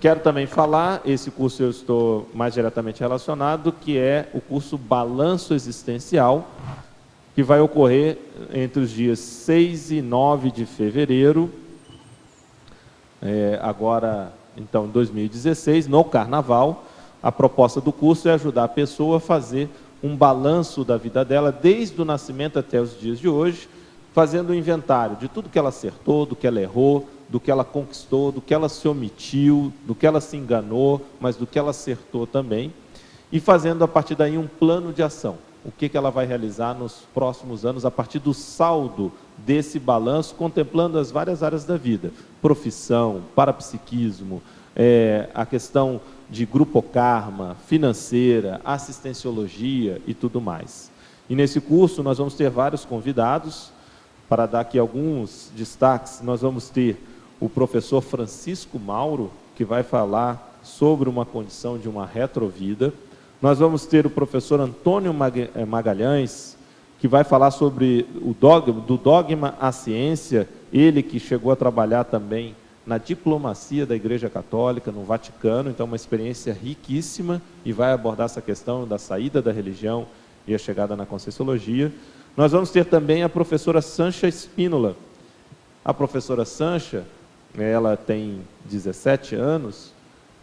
Quero também falar, esse curso eu estou mais diretamente relacionado, que é o curso Balanço Existencial, que vai ocorrer entre os dias 6 e 9 de fevereiro, agora, então, em 2016, no Carnaval. A proposta do curso é ajudar a pessoa a fazer um balanço da vida dela, desde o nascimento até os dias de hoje, fazendo um inventário de tudo que ela acertou, do que ela errou, do que ela conquistou, do que ela se omitiu, do que ela se enganou, mas do que ela acertou também, e fazendo a partir daí um plano de ação. O que ela vai realizar nos próximos anos, a partir do saldo desse balanço, contemplando as várias áreas da vida. Profissão, parapsiquismo, a questão de grupo karma, financeira, assistenciologia e tudo mais. E nesse curso nós vamos ter vários convidados. Para dar aqui alguns destaques, nós vamos ter o professor Francisco Mauro, que vai falar sobre uma condição de uma retrovida. Nós vamos ter o professor Antônio Magalhães, que vai falar sobre do dogma à ciência, ele que chegou a trabalhar também na diplomacia da Igreja Católica, no Vaticano, então uma experiência riquíssima, e vai abordar essa questão da saída da religião e a chegada na Conscienciologia. Nós vamos ter também a professora Sancha Espínola. A professora Sancha, ela tem 17 anos,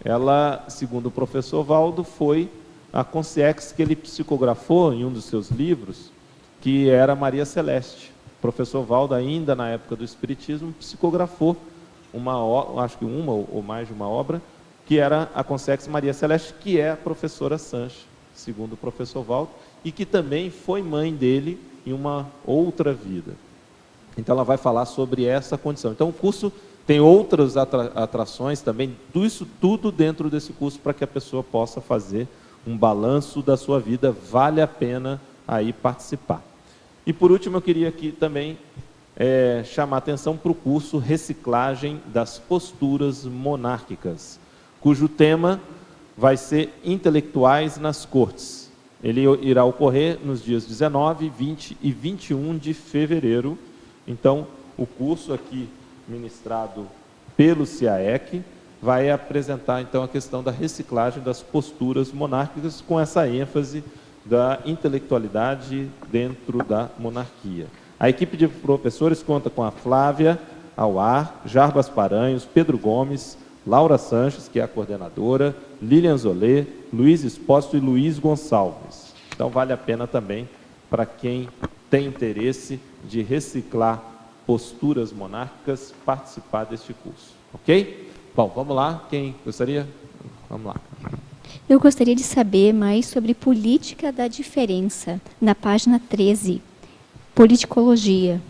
ela, segundo o professor Valdo, foi a consciex que ele psicografou em um dos seus livros, que era Maria Celeste. O professor Valdo, ainda na época do Espiritismo, psicografou acho que uma ou mais de uma obra, que era a consciex Maria Celeste, que é a professora Sancha, segundo o professor Valdo, e que também foi mãe dele em uma outra vida. Então ela vai falar sobre essa condição. Então o curso tem outras atrações também, isso tudo dentro desse curso, para que a pessoa possa fazer um balanço da sua vida. Vale a pena aí participar. E por último, eu queria aqui também chamar a atenção para o curso Reciclagem das Posturas Monárquicas, cujo tema vai ser Intelectuais nas Cortes. Ele irá ocorrer nos dias 19, 20 e 21 de fevereiro. Então, o curso aqui ministrado pelo CIAEC vai apresentar, então, a questão da reciclagem das posturas monárquicas, com essa ênfase da intelectualidade dentro da monarquia. A equipe de professores conta com a Flávia Auar, Jarbas Paranhos, Pedro Gomes, Laura Sanches, que é a coordenadora, Lilian Zolê, Luiz Espósito e Luiz Gonçalves. Então, vale a pena também para quem tem interesse de reciclar posturas monárquicas participar deste curso. Ok? Bom, vamos lá. Quem gostaria? Vamos lá. Eu gostaria de saber mais sobre política da diferença, na página 13, politicologia.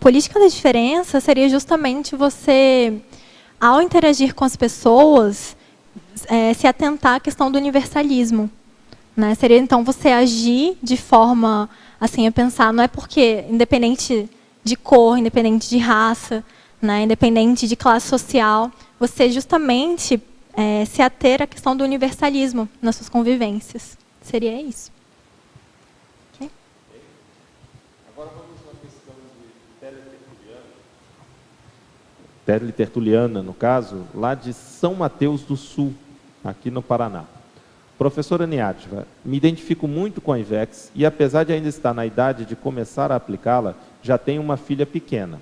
Política da diferença seria justamente você, ao interagir com as pessoas, se atentar à questão do universalismo. Né? Seria, então, você agir de forma, assim, a pensar, não é porque, independente de cor, independente de raça, né, independente de classe social, você justamente se ater à questão do universalismo nas suas convivências. Seria isso. Okay? Agora vamos na questão de teletertuliana, no caso, lá de São Mateus do Sul, aqui no Paraná. Professora Niádva, me identifico muito com a IVEX e, apesar de ainda estar na idade de começar a aplicá-la, já tenho uma filha pequena.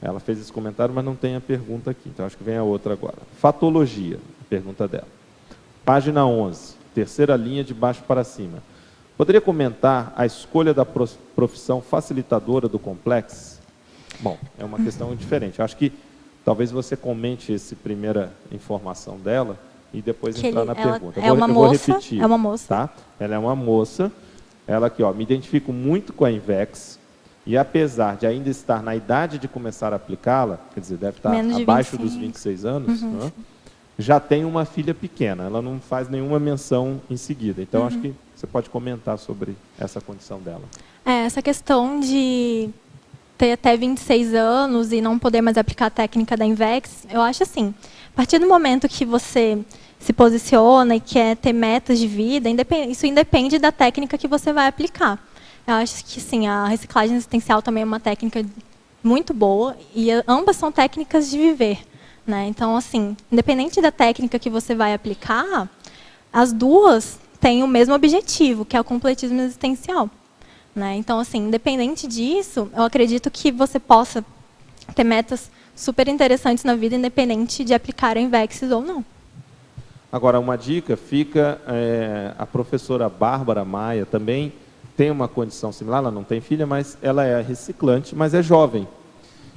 Ela fez esse comentário, mas não tem a pergunta aqui, então acho que vem a outra agora. Fatologia, a pergunta dela. Página 11, terceira linha de baixo para cima. Poderia comentar a escolha da profissão facilitadora do complexo? Bom, é uma questão diferente. Acho que talvez você comente essa primeira informação dela e depois entrar na pergunta. Eu vou repetir. É uma moça. Tá? Ela é uma moça. Ela aqui, ó, me identifico muito com a IVEX e, apesar de ainda estar na idade de começar a aplicá-la, quer dizer, deve estar abaixo dos 26 anos, né? Já tem uma filha pequena. Ela não faz nenhuma menção em seguida. Então, acho que você pode comentar sobre essa condição dela. Essa questão de ter até 26 anos e não poder mais aplicar a técnica da INVEX, eu acho assim, a partir do momento que você se posiciona e quer ter metas de vida, isso independe da técnica que você vai aplicar. Eu acho que, sim, a reciclagem existencial também é uma técnica muito boa e ambas são técnicas de viver. Né? Então, assim, independente da técnica que você vai aplicar, as duas têm o mesmo objetivo, que é o completismo existencial. Né? Então, assim, independente disso, eu acredito que você possa ter metas super interessantes na vida, independente de aplicar a INVEX ou não. Agora, uma dica fica, a professora Bárbara Maia também tem uma condição similar, ela não tem filha, mas ela é reciclante, mas é jovem.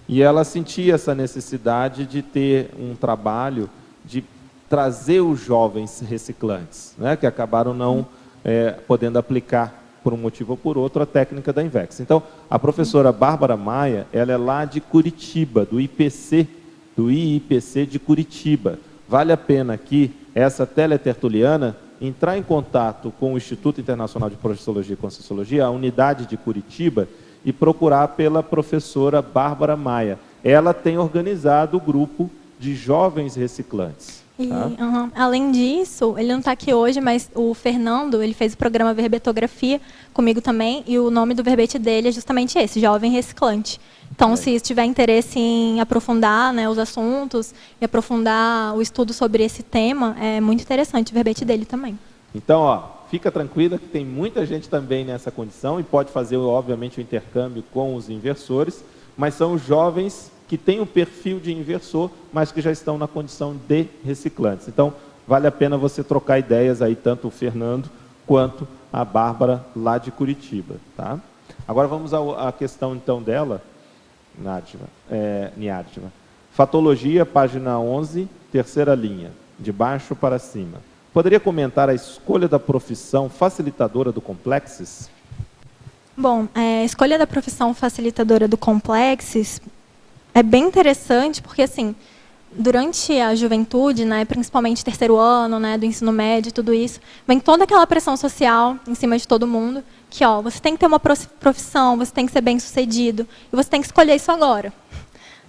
E ela sentia essa necessidade de ter um trabalho de trazer os jovens reciclantes, né, que acabaram não podendo aplicar, por um motivo ou por outro, a técnica da INVEX. Então, a professora Bárbara Maia, ela é lá de Curitiba, do IIPC de Curitiba. Vale a pena aqui, essa teletertuliana, entrar em contato com o Instituto Internacional de Projeciologia e Conscienciologia, a unidade de Curitiba, e procurar pela professora Bárbara Maia. Ela tem organizado o grupo de jovens reciclantes. Tá? Além disso, ele não está aqui hoje, mas o Fernando, ele fez o programa Verbetografia comigo também, e o nome do verbete dele é justamente esse, Jovem Reciclante. Então, se tiver interesse em aprofundar, né, os assuntos e aprofundar o estudo sobre esse tema, é muito interessante o verbete dele também. Então, ó, fica tranquila que tem muita gente também nessa condição e pode fazer, obviamente, o intercâmbio com os inversores, mas são os jovens que têm o perfil de inversor, mas que já estão na condição de reciclantes. Então, vale a pena você trocar ideias aí, tanto o Fernando quanto a Bárbara, lá de Curitiba. Tá? Agora vamos à questão, então, dela, Niádva. Fatologia, página 11, terceira linha, de baixo para cima. Poderia comentar a escolha da profissão facilitadora do Complexes? Bom, a escolha da profissão facilitadora do Complexes é bem interessante, porque, assim, durante a juventude, né, principalmente terceiro ano, né, do ensino médio, tudo isso, vem toda aquela pressão social em cima de todo mundo, que ó, você tem que ter uma profissão, você tem que ser bem-sucedido, e você tem que escolher isso agora.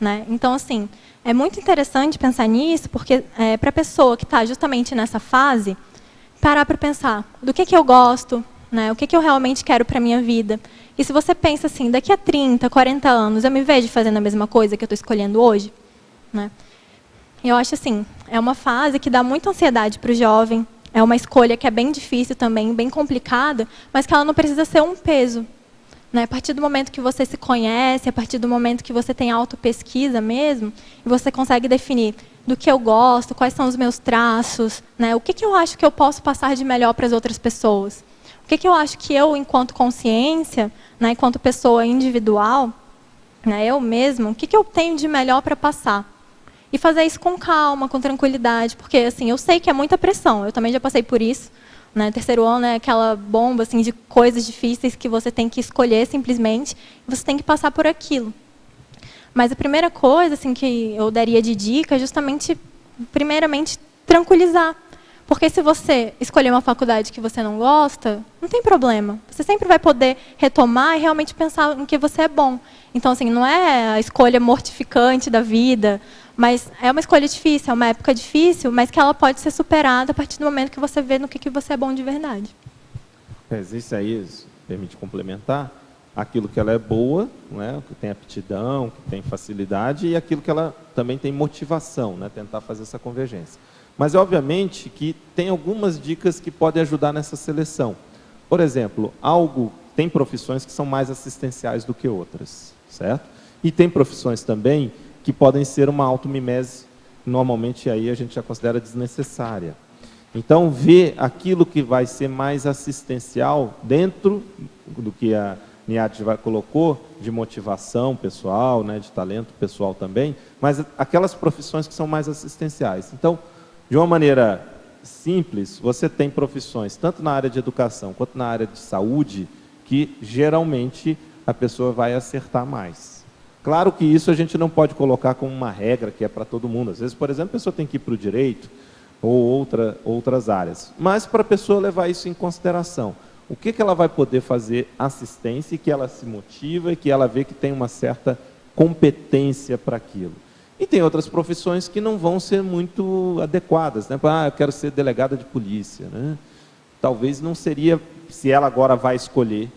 Né? Então, assim, é muito interessante pensar nisso, porque para a pessoa que está justamente nessa fase, parar para pensar do que eu gosto, né, o que eu realmente quero para a minha vida. E se você pensa assim, daqui a 30, 40 anos, eu me vejo fazendo a mesma coisa que eu estou escolhendo hoje? Né? Eu acho assim, é uma fase que dá muita ansiedade para o jovem, é uma escolha que é bem difícil também, bem complicada, mas que ela não precisa ser um peso. Né? A partir do momento que você se conhece, a partir do momento que você tem autopesquisa mesmo, e você consegue definir do que eu gosto, quais são os meus traços, né? O que eu acho que eu posso passar de melhor para as outras pessoas. O que eu acho que eu, enquanto consciência, né, enquanto pessoa individual, né, eu mesma, o que eu tenho de melhor para passar. E fazer isso com calma, com tranquilidade, porque assim, eu sei que é muita pressão, eu também já passei por isso. Né? Terceiro ano é aquela bomba assim, de coisas difíceis que você tem que escolher simplesmente, e você tem que passar por aquilo. Mas a primeira coisa assim, que eu daria de dica é justamente, primeiramente, tranquilizar. Porque se você escolher uma faculdade que você não gosta, não tem problema. Você sempre vai poder retomar e realmente pensar em que você é bom. Então, assim, não é a escolha mortificante da vida, mas é uma escolha difícil, é uma época difícil, mas que ela pode ser superada a partir do momento que você vê no que você é bom de verdade. Isso aí permite complementar aquilo que ela é boa, né, que tem aptidão, que tem facilidade, e aquilo que ela também tem motivação, né, tentar fazer essa convergência. Mas, obviamente, que tem algumas dicas que podem ajudar nessa seleção. Por exemplo, tem profissões que são mais assistenciais do que outras, certo? E tem profissões também que podem ser uma automimese, normalmente aí a gente já considera desnecessária. Então, ver aquilo que vai ser mais assistencial dentro do que a Niad colocou, de motivação pessoal, né, de talento pessoal também, mas aquelas profissões que são mais assistenciais. Então, de uma maneira simples, você tem profissões, tanto na área de educação quanto na área de saúde, que geralmente a pessoa vai acertar mais. Claro que isso a gente não pode colocar como uma regra que é para todo mundo. Às vezes, por exemplo, a pessoa tem que ir para o direito ou outras áreas. Mas para a pessoa levar isso em consideração, o que ela vai poder fazer assistência e que ela se motiva e que ela vê que tem uma certa competência para aquilo. E tem outras profissões que não vão ser muito adequadas, né? Eu quero ser delegada de polícia, né? Talvez não seria, se ela agora vai escolher,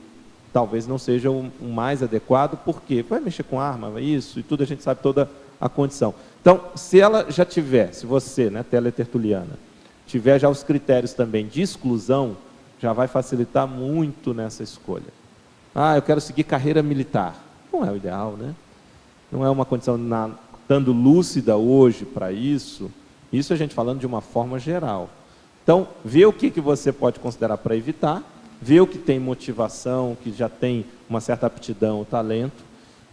talvez não seja o mais adequado, porque vai mexer com arma, isso e tudo, a gente sabe toda a condição. Então, se ela já tiver, se você, né, teletertuliana, tiver já os critérios também de exclusão, já vai facilitar muito nessa escolha. Eu quero seguir carreira militar. Não é o ideal, né? Não é uma condição estando lúcida hoje para isso a gente falando de uma forma geral. Então, vê o que você pode considerar para evitar, vê o que tem motivação, que já tem uma certa aptidão, talento,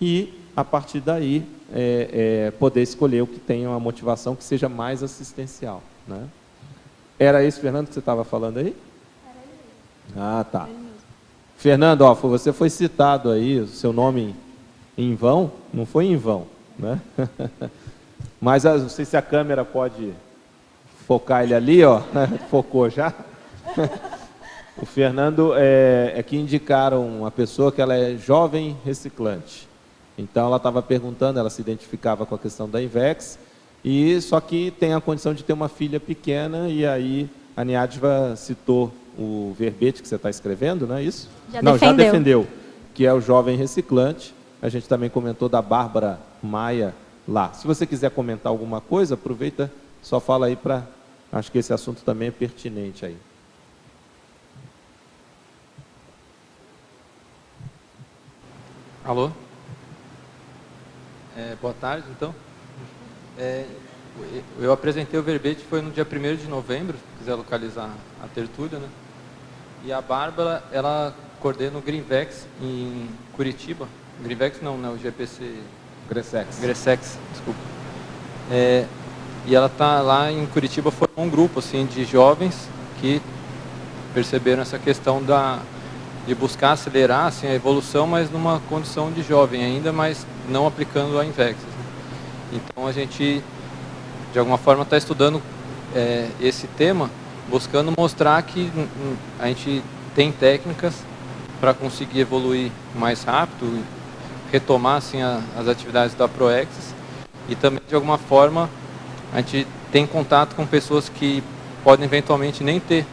e, a partir daí, poder escolher o que tem uma motivação que seja mais assistencial. Né? Era esse, Fernando, que você estava falando aí? Ah, tá. Fernando, você foi citado aí, o seu nome em vão, não foi em vão, né? Mas não sei se a câmera pode focar ele ali, focou já. O Fernando é que indicaram uma pessoa que ela é jovem reciclante. Então ela estava perguntando, ela se identificava com a questão da INVEX, e só que tem a condição de ter uma filha pequena, e aí a Niadva citou o verbete que você está escrevendo, não é isso? Já defendeu, que é o jovem reciclante. A gente também comentou da Bárbara Maia lá. Se você quiser comentar alguma coisa, aproveita, só fala aí para... Acho que esse assunto também é pertinente aí. Alô? Boa tarde, então. Eu apresentei o verbete, foi no dia 1º de novembro, se quiser localizar a tertúlia, né? E a Bárbara, ela coordena o Greenvex em Curitiba. Greenvex não, o GPC... Gressex, desculpa. E ela está lá em Curitiba, formou um grupo assim, de jovens que perceberam essa questão de buscar acelerar assim, a evolução, mas numa condição de jovem ainda, mas não aplicando a INVEX. Então a gente de alguma forma, está estudando esse tema, buscando mostrar que a gente tem técnicas para conseguir evoluir mais rápido, retomar assim, as atividades da Proexis, e também, de alguma forma, a gente tem contato com pessoas que podem eventualmente nem ter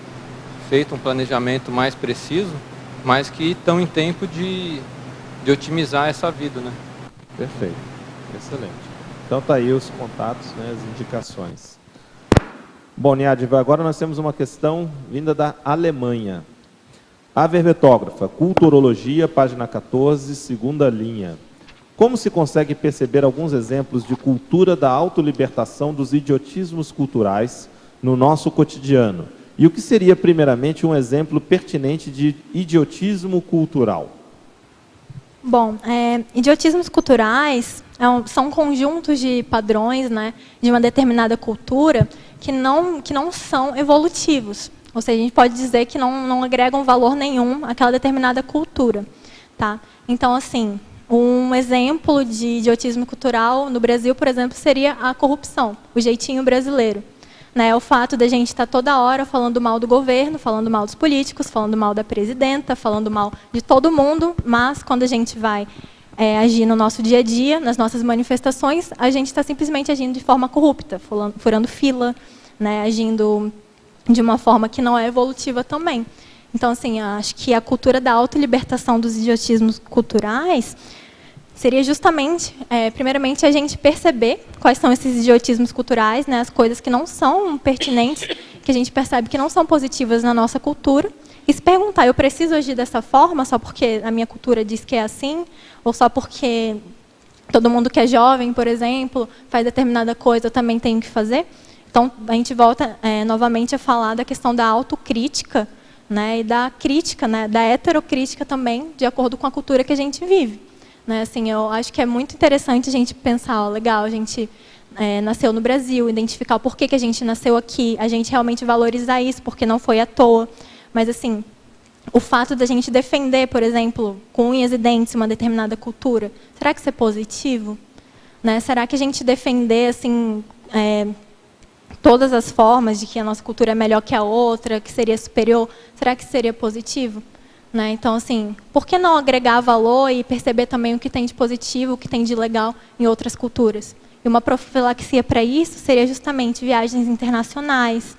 feito um planejamento mais preciso, mas que estão em tempo de otimizar essa vida, né? Perfeito, excelente. Então tá aí os contatos, né, as indicações. Bom, Niadiva, agora nós temos uma questão vinda da Alemanha. A verbetógrafa, Culturologia, página 14, segunda linha. Como se consegue perceber alguns exemplos de cultura da autolibertação dos idiotismos culturais no nosso cotidiano? E o que seria, primeiramente, um exemplo pertinente de idiotismo cultural? Bom, idiotismos culturais são conjuntos de padrões, né, de uma determinada cultura que não são evolutivos. Ou seja, a gente pode dizer que não agregam valor nenhum àquela determinada cultura. Tá? Então, assim, um exemplo de idiotismo cultural no Brasil, por exemplo, seria a corrupção, o jeitinho brasileiro. Né? O fato da gente estar toda hora falando mal do governo, falando mal dos políticos, falando mal da presidenta, falando mal de todo mundo, mas quando a gente vai agir no nosso dia a dia, nas nossas manifestações, a gente está simplesmente agindo de forma corrupta, furando fila, né? Agindo de uma forma que não é evolutiva também. Então, assim, acho que a cultura da autolibertação dos idiotismos culturais seria justamente, primeiramente, a gente perceber quais são esses idiotismos culturais, né, as coisas que não são pertinentes, que a gente percebe que não são positivas na nossa cultura, e se perguntar, eu preciso agir dessa forma só porque a minha cultura diz que é assim, ou só porque todo mundo que é jovem, por exemplo, faz determinada coisa, eu também tenho que fazer? Então, a gente volta novamente a falar da questão da autocrítica, né, e da crítica, né, da heterocrítica também, de acordo com a cultura que a gente vive. Né, assim, eu acho que é muito interessante a gente pensar, legal, a gente nasceu no Brasil, identificar o porquê que a gente nasceu aqui, a gente realmente valorizar isso, porque não foi à toa. Mas, assim, o fato da gente defender, por exemplo, com unhas e dentes uma determinada cultura, será que isso é positivo? Né, será que a gente defender, assim, todas as formas de que a nossa cultura é melhor que a outra, que seria superior, será que seria positivo? Né? Então, assim, por que não agregar valor e perceber também o que tem de positivo, o que tem de legal em outras culturas? E uma profilaxia para isso seria justamente viagens internacionais,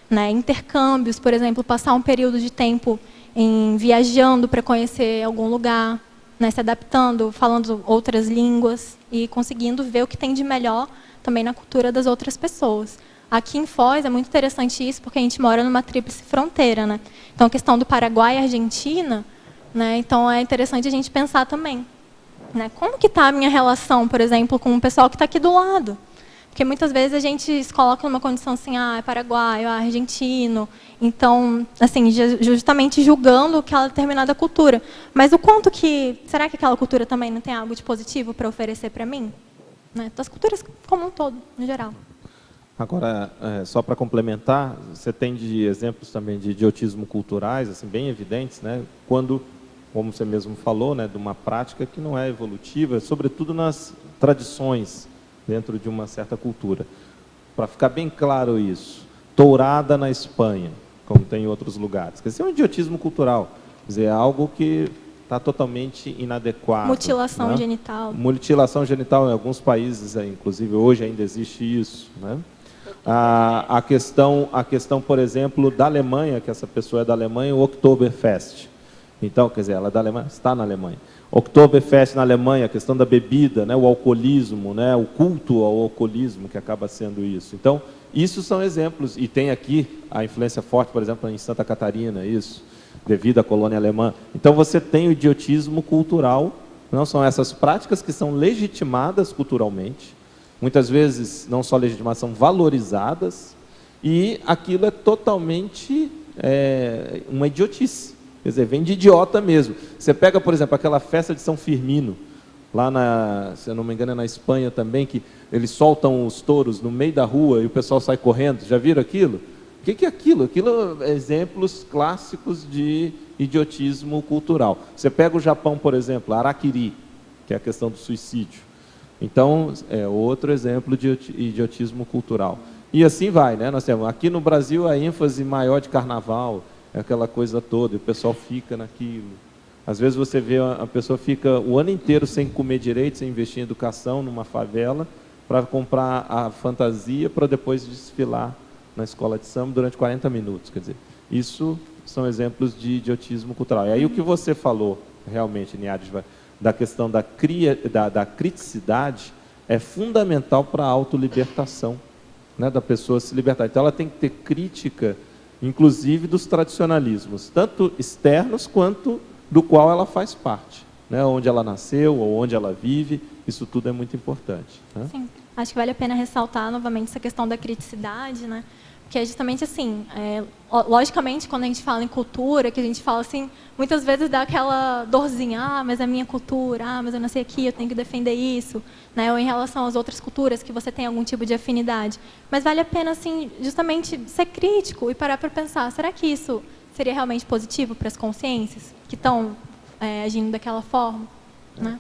né? Intercâmbios, por exemplo, passar um período de tempo viajando para conhecer algum lugar, né? Se adaptando, falando outras línguas e conseguindo ver o que tem de melhor também na cultura das outras pessoas. Aqui em Foz é muito interessante isso, porque a gente mora numa tríplice fronteira, né? Então, a questão do Paraguai e Argentina, né? Então, é interessante a gente pensar também, né? Como que está a minha relação, por exemplo, com o pessoal que está aqui do lado? Porque muitas vezes a gente se coloca numa condição assim, é paraguaio, argentino, então, assim, justamente julgando aquela determinada cultura. Mas o quanto que... Será que aquela cultura também não tem algo de positivo para oferecer para mim? Né? Das culturas como um todo, no geral. Agora, só para complementar, você tem de exemplos também de idiotismo culturais, assim, bem evidentes, né? Quando, como você mesmo falou, né, de uma prática que não é evolutiva, sobretudo nas tradições dentro de uma certa cultura. Para ficar bem claro isso, tourada na Espanha, como tem em outros lugares. Quer dizer, é um idiotismo cultural, quer dizer, é algo que está totalmente inadequado. Mutilação, né? genital. Mutilação genital em alguns países, inclusive hoje ainda existe isso, né? A questão, por exemplo, da Alemanha, que essa pessoa é da Alemanha, o Oktoberfest. Então, quer dizer, ela é da Alemanha, está na Alemanha. Oktoberfest na Alemanha, a questão da bebida, né, o alcoolismo, né, o culto ao alcoolismo, que acaba sendo isso. Então, isso são exemplos, e tem aqui a influência forte, por exemplo, em Santa Catarina, isso, devido à colônia alemã. Então, você tem o idiotismo cultural, não são essas práticas que são legitimadas culturalmente, muitas vezes, não só legitimadas, são valorizadas, e aquilo é totalmente uma idiotice. Quer dizer, vem de idiota mesmo. Você pega, por exemplo, aquela festa de São Firmino, lá, se eu não me engano, é na Espanha também, que eles soltam os touros no meio da rua e o pessoal sai correndo. Já viram aquilo? O que é aquilo? Aquilo é exemplos clássicos de idiotismo cultural. Você pega o Japão, por exemplo, Harakiri, que é a questão do suicídio. Então, é outro exemplo de idiotismo cultural. E assim vai, né? Nós temos aqui no Brasil a ênfase maior de carnaval, aquela coisa toda, e o pessoal fica naquilo. Às vezes você vê a pessoa fica o ano inteiro sem comer direito, sem investir em educação, numa favela, para comprar a fantasia para depois desfilar na escola de samba durante 40 minutos. Quer dizer, isso são exemplos de idiotismo cultural. E aí o que você falou, realmente, Niadva, da questão da criticidade, é fundamental para a autolibertação, né, da pessoa se libertar. Então ela tem que ter crítica, inclusive dos tradicionalismos, tanto externos quanto do qual ela faz parte, né, onde ela nasceu ou onde ela vive, isso tudo é muito importante. Né? Sim, acho que vale a pena ressaltar novamente essa questão da criticidade, né? Porque é justamente assim, logicamente, quando a gente fala em cultura, que a gente fala assim, muitas vezes dá aquela dorzinha, mas é minha cultura, mas eu nasci aqui, eu tenho que defender isso, né? Ou em relação às outras culturas que você tem algum tipo de afinidade. Mas vale a pena, assim, justamente ser crítico e parar para pensar, será que isso seria realmente positivo para as consciências que estão agindo daquela forma? Né?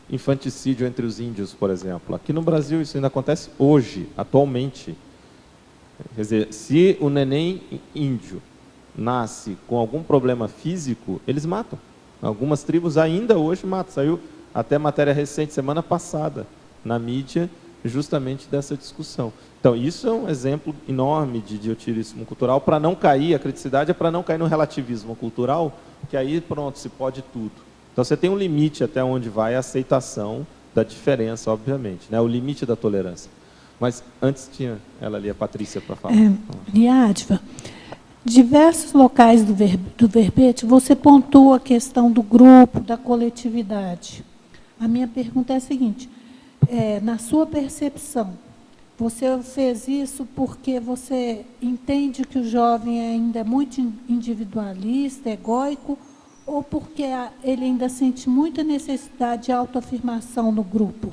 Infanticídio entre os índios, por exemplo. Aqui no Brasil isso ainda acontece hoje, atualmente. Quer dizer, se o neném índio nasce com algum problema físico, eles matam. Algumas tribos ainda hoje matam. Saiu até matéria recente, semana passada, na mídia, justamente dessa discussão. Então, isso é um exemplo enorme de idiotismo cultural, para não cair, a criticidade é para não cair no relativismo cultural, que aí, pronto, se pode tudo. Então, você tem um limite até onde vai a aceitação da diferença, obviamente, né? O limite da tolerância. Mas antes tinha ela ali, a Patrícia, para falar. Niadva, diversos locais do verbete, você pontua a questão do grupo, da coletividade. A minha pergunta é a seguinte, na sua percepção, você fez isso porque você entende que o jovem ainda é muito individualista, egóico, ou porque ele ainda sente muita necessidade de autoafirmação no grupo?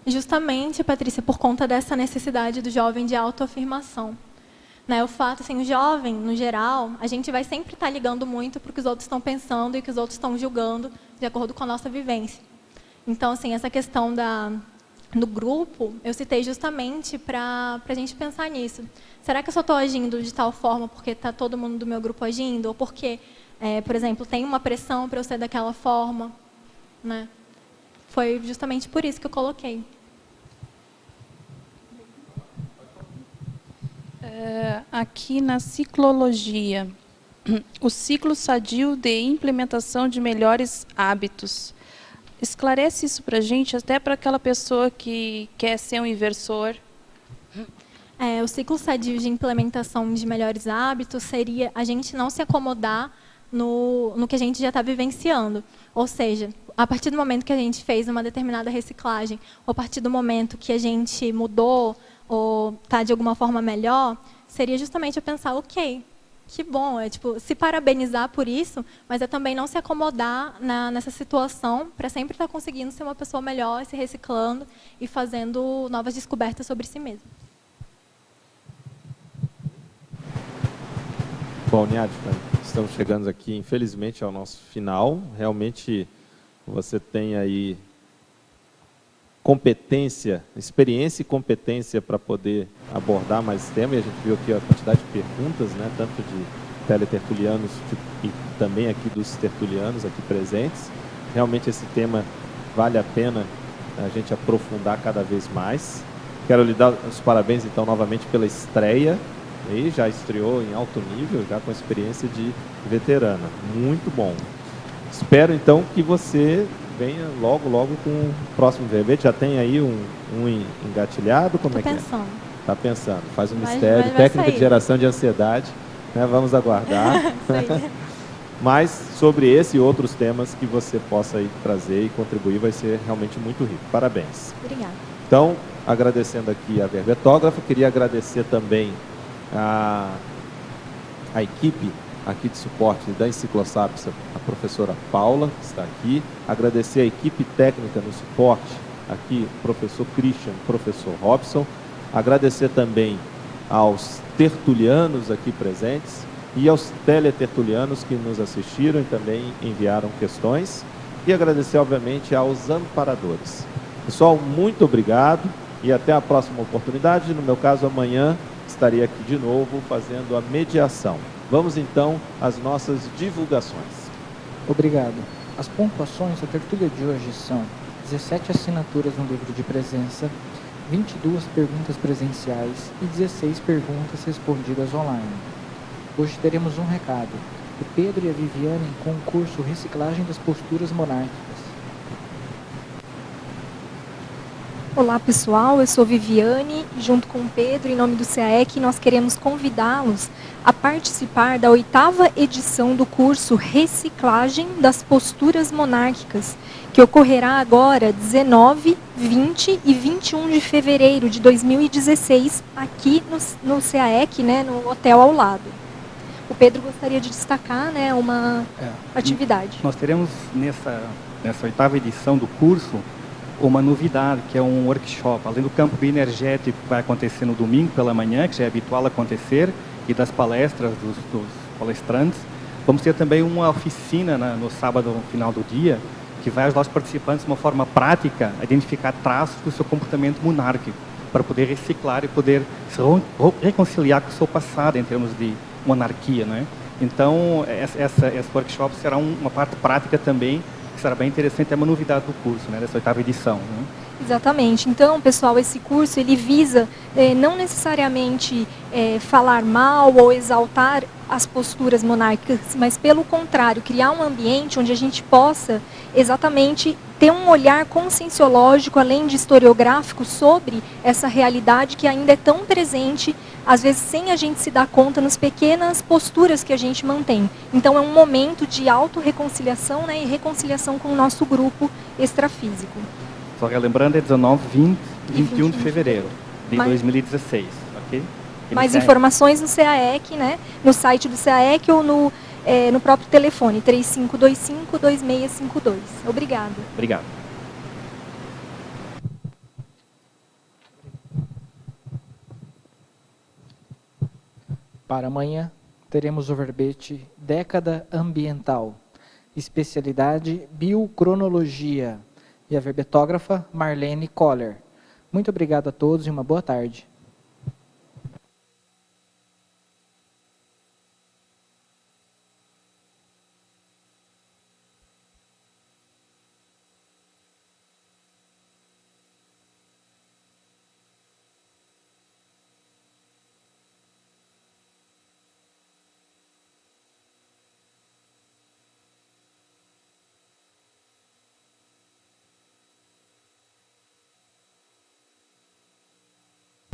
Justamente, Patrícia, por conta dessa necessidade do jovem de autoafirmação. Né, o fato, assim, o jovem, no geral, a gente vai sempre estar ligando muito para o que os outros estão pensando e o que os outros estão julgando de acordo com a nossa vivência. Então, assim, essa questão do grupo, eu citei justamente para a gente pensar nisso. Será que eu só estou agindo de tal forma porque está todo mundo do meu grupo agindo? Ou porque, por exemplo, tem uma pressão para eu ser daquela forma? Né? Foi justamente por isso que eu coloquei. Aqui na ciclologia, o ciclo sadio de implementação de melhores hábitos. Esclarece isso para a gente, até para aquela pessoa que quer ser um inversor. O ciclo sadio de implementação de melhores hábitos seria a gente não se acomodar no que a gente já está vivenciando. Ou seja, a partir do momento que a gente fez uma determinada reciclagem, ou a partir do momento que a gente mudou, ou está de alguma forma melhor, seria justamente eu pensar, ok, que bom, tipo, se parabenizar por isso, mas é também não se acomodar nessa situação para sempre estar conseguindo ser uma pessoa melhor, se reciclando e fazendo novas descobertas sobre si mesmo. Bom, Niadva, estamos chegando aqui, infelizmente, ao nosso final. Realmente, você tem aí competência, experiência e competência para poder abordar mais tema, e a gente viu aqui a quantidade de perguntas, né, tanto de teletertulianos e também aqui dos tertulianos aqui presentes. Realmente esse tema vale a pena a gente aprofundar cada vez mais. Quero lhe dar os parabéns, então, novamente pela estreia, e já estreou em alto nível, já com experiência de veterana. Muito bom. Espero, então, que você venha logo com o próximo verbete. Já tem aí um engatilhado? Como é que é? Está pensando. Faz um mistério. Técnica de geração de ansiedade. Né? Vamos aguardar. Mas sobre esse e outros temas que você possa aí trazer e contribuir, vai ser realmente muito rico. Parabéns. Obrigada. Então, agradecendo aqui a verbetógrafa, queria agradecer também a equipe aqui de suporte da Enciclosapiens, a professora Paula, que está aqui. Agradecer a equipe técnica no suporte, aqui o professor Christian, o professor Robson. Agradecer também aos tertulianos aqui presentes e aos teletertulianos que nos assistiram e também enviaram questões. E agradecer, obviamente, aos amparadores. Pessoal, muito obrigado e até a próxima oportunidade. No meu caso, amanhã estarei aqui de novo fazendo a mediação. Vamos então às nossas divulgações. Obrigado. As pontuações da tertúlia de hoje são 17 assinaturas no livro de presença, 22 perguntas presenciais e 16 perguntas respondidas online. Hoje teremos um recado. O Pedro e a Viviane com o curso Reciclagem das Posturas Monárquicas. Olá pessoal, eu sou Viviane, junto com o Pedro, em nome do CAEC, nós queremos convidá-los a participar da 8ª edição do curso Reciclagem das Posturas Monárquicas, que ocorrerá agora 19, 20 e 21 de fevereiro de 2016, aqui no CAEC, né, no hotel ao lado. O Pedro gostaria de destacar, né, uma atividade. Nós teremos nessa 8ª edição do curso uma novidade, que é um workshop, além do campo bioenergético que vai acontecer no domingo pela manhã, que já é habitual acontecer, e das palestras dos palestrantes. Vamos ter também uma oficina no sábado, no final do dia, que vai ajudar os participantes de uma forma prática a identificar traços do seu comportamento monárquico, para poder reciclar e poder se reconciliar com o seu passado em termos de monarquia, né? Então, esse workshop será uma parte prática também, que será bem interessante, é uma novidade do curso, né, dessa 8ª edição. Né? Exatamente. Então, pessoal, esse curso ele visa não necessariamente falar mal ou exaltar as posturas monárquicas, mas pelo contrário, criar um ambiente onde a gente possa exatamente ter um olhar conscienciológico, além de historiográfico, sobre essa realidade que ainda é tão presente, às vezes sem a gente se dar conta, nas pequenas posturas que a gente mantém. Então é um momento de autorreconciliação, né, e reconciliação com o nosso grupo extrafísico. Só relembrando, é 19, 20 e 21 de fevereiro de 2016, ok? Mais informações no CAEC, né, no site do CAEC ou no próprio telefone, 3525-2652. Obrigada. Obrigado. Para amanhã, teremos o verbete Década Ambiental, especialidade Biocronologia, e a verbetógrafa Marlene Koller. Muito obrigado a todos e uma boa tarde.